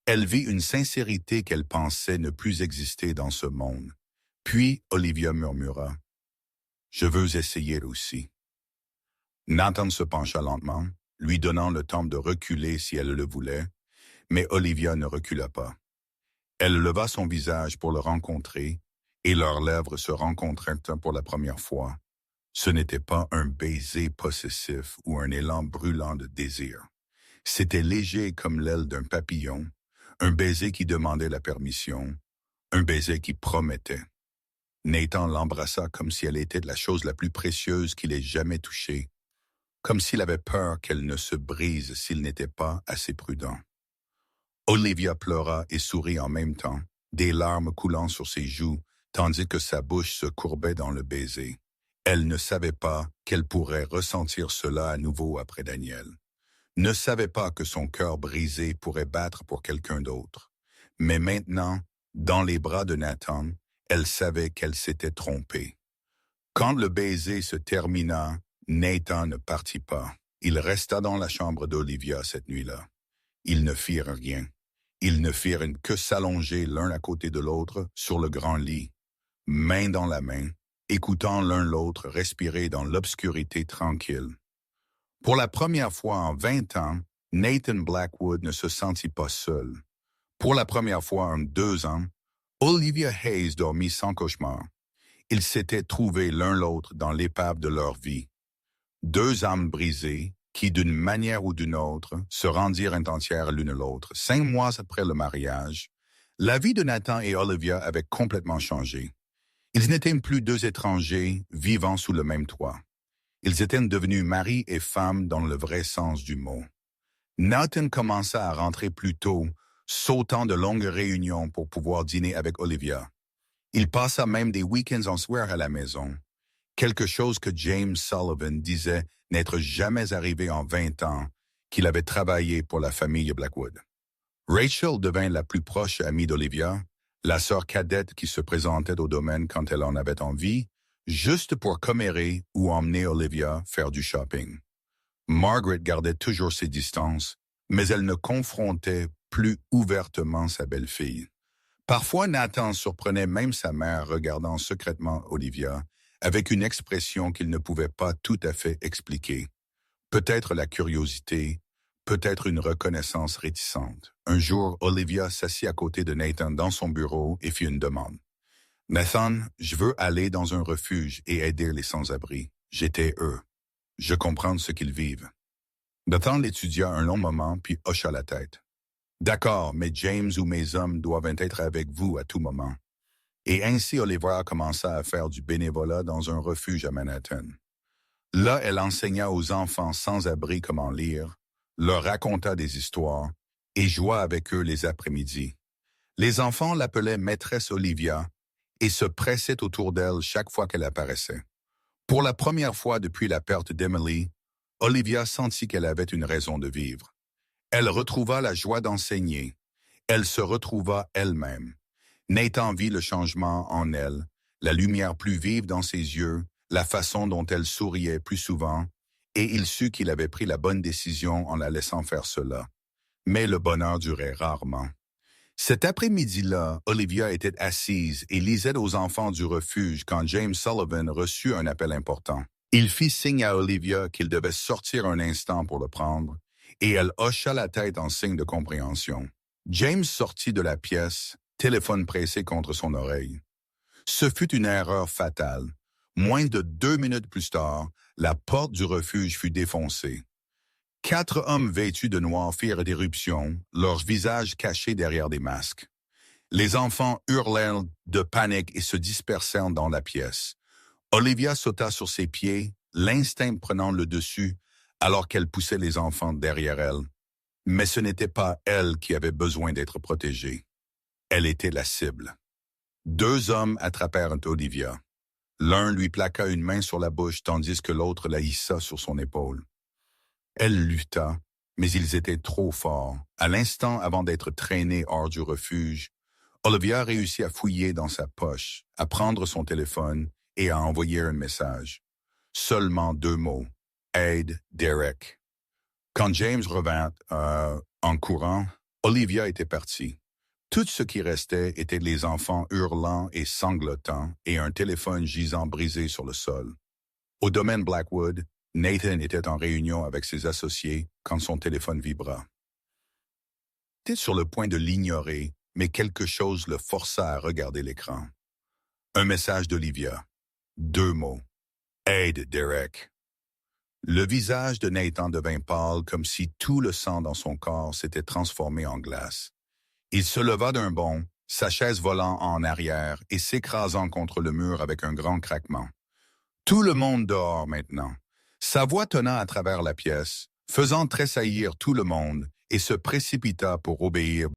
Elle vit une sincérité qu'elle pensait ne plus exister dans ce monde. Puis Olivia murmura, « Je veux essayer aussi. » Nathan se pencha lentement, lui donnant le temps de reculer si elle le voulait, mais Olivia ne recula pas. Elle leva son visage pour le rencontrer, et leurs lèvres se rencontrèrent pour la première fois. Ce n'était pas un baiser possessif ou un élan brûlant de désir. C'était léger comme l'aile d'un papillon, un baiser qui demandait la permission, un baiser qui promettait. Nathan l'embrassa comme si elle était la chose la plus précieuse qu'il ait jamais touchée, comme s'il avait peur qu'elle ne se brise s'il n'était pas assez prudent. Olivia pleura et sourit en même temps, des larmes coulant sur ses joues, tandis que sa bouche se courbait dans le baiser. Elle ne savait pas qu'elle pourrait ressentir cela à nouveau après Daniel. Ne savait pas que son cœur brisé pourrait battre pour quelqu'un d'autre. Mais maintenant, dans les bras de Nathan, elle savait qu'elle s'était trompée. Quand le baiser se termina, Nathan ne partit pas. Il resta dans la chambre d'Olivia cette nuit-là. Ils ne firent rien. Ils ne firent que s'allonger l'un à côté de l'autre sur le grand lit, main dans la main, écoutant l'un l'autre respirer dans l'obscurité tranquille. Pour la première fois en 20 ans, Nathan Blackwood ne se sentit pas seul. Pour la première fois en 2 ans, Olivia Hayes dormit sans cauchemar. Ils s'étaient trouvés l'un l'autre dans l'épave de leur vie. 2 âmes brisées qui, d'une manière ou d'une autre, se rendirent entières l'une l'autre. 5 mois après le mariage, la vie de Nathan et Olivia avait complètement changé. Ils n'étaient plus 2 étrangers vivant sous le même toit. Ils étaient devenus mari et femme dans le vrai sens du mot. Nathan commença à rentrer plus tôt, sautant de longues réunions pour pouvoir dîner avec Olivia. Il passa même des week-ends en soir à la maison, quelque chose que James Sullivan disait n'être jamais arrivé en 20 ans, qu'il avait travaillé pour la famille Blackwood. Rachel devint la plus proche amie d'Olivia, la sœur cadette qui se présentait au domaine quand elle en avait envie, juste pour commérer ou emmener Olivia faire du shopping. Margaret gardait toujours ses distances, mais elle ne confrontait plus ouvertement sa belle-fille. Parfois, Nathan surprenait même sa mère regardant secrètement Olivia, avec une expression qu'il ne pouvait pas tout à fait expliquer. Peut-être la curiosité, peut-être une reconnaissance réticente. Un jour, Olivia s'assit à côté de Nathan dans son bureau et fit une demande. Nathan, je veux aller dans un refuge et aider les sans-abri. J'étais eux. Je comprends ce qu'ils vivent. Nathan l'étudia un long moment puis hocha la tête. D'accord, mais James ou mes hommes doivent être avec vous à tout moment. Et ainsi Olivia commença à faire du bénévolat dans un refuge à Manhattan. Là, elle enseigna aux enfants sans-abri comment lire, leur raconta des histoires et joua avec eux les après-midi. Les enfants l'appelaient maîtresse Olivia et se pressaient autour d'elle chaque fois qu'elle apparaissait. Pour la première fois depuis la perte d'Emily, Olivia sentit qu'elle avait une raison de vivre. Elle retrouva la joie d'enseigner. Elle se retrouva elle-même. Nathan vit le changement en elle, la lumière plus vive dans ses yeux, la façon dont elle souriait plus souvent, et il sut qu'il avait pris la bonne décision en la laissant faire cela. Mais le bonheur durait rarement. Cet après-midi-là, Olivia était assise et lisait aux enfants du refuge quand James Sullivan reçut un appel important. Il fit signe à Olivia qu'il devait sortir un instant pour le prendre, et elle hocha la tête en signe de compréhension. James sortit de la pièce, téléphone pressé contre son oreille. Ce fut une erreur fatale. Moins de 2 minutes plus tard, la porte du refuge fut défoncée. 4 hommes vêtus de noir firent éruption, leurs visages cachés derrière des masques. Les enfants hurlèrent de panique et se dispersèrent dans la pièce. Olivia sauta sur ses pieds, l'instinct prenant le dessus, alors qu'elle poussait les enfants derrière elle. Mais ce n'était pas elle qui avait besoin d'être protégée. Elle était la cible. 2 hommes attrapèrent Olivia. L'un lui plaqua une main sur la bouche tandis que l'autre la hissa sur son épaule. Elle lutta, mais ils étaient trop forts. À l'instant avant d'être traînée hors du refuge, Olivia réussit à fouiller dans sa poche, à prendre son téléphone et à envoyer un message. Seulement 2 mots. Aide Derek. Quand James revint en courant, Olivia était partie. Tout ce qui restait était les enfants hurlant et sanglotants et un téléphone gisant brisé sur le sol. Au domaine Blackwood, Nathan était en réunion avec ses associés quand son téléphone vibra. Il était sur le point de l'ignorer, mais quelque chose le força à regarder l'écran. Un message d'Olivia. 2 mots. Aide Derek. Le visage de Nathan devint pâle comme si tout le sang dans son corps s'était transformé en glace. Il se leva d'un bond, sa chaise volant en arrière et s'écrasant contre le mur avec un grand craquement. Tout le monde dehors maintenant. Sa voix tonna à travers la pièce, faisant tressaillir tout le monde, et se précipita pour obéir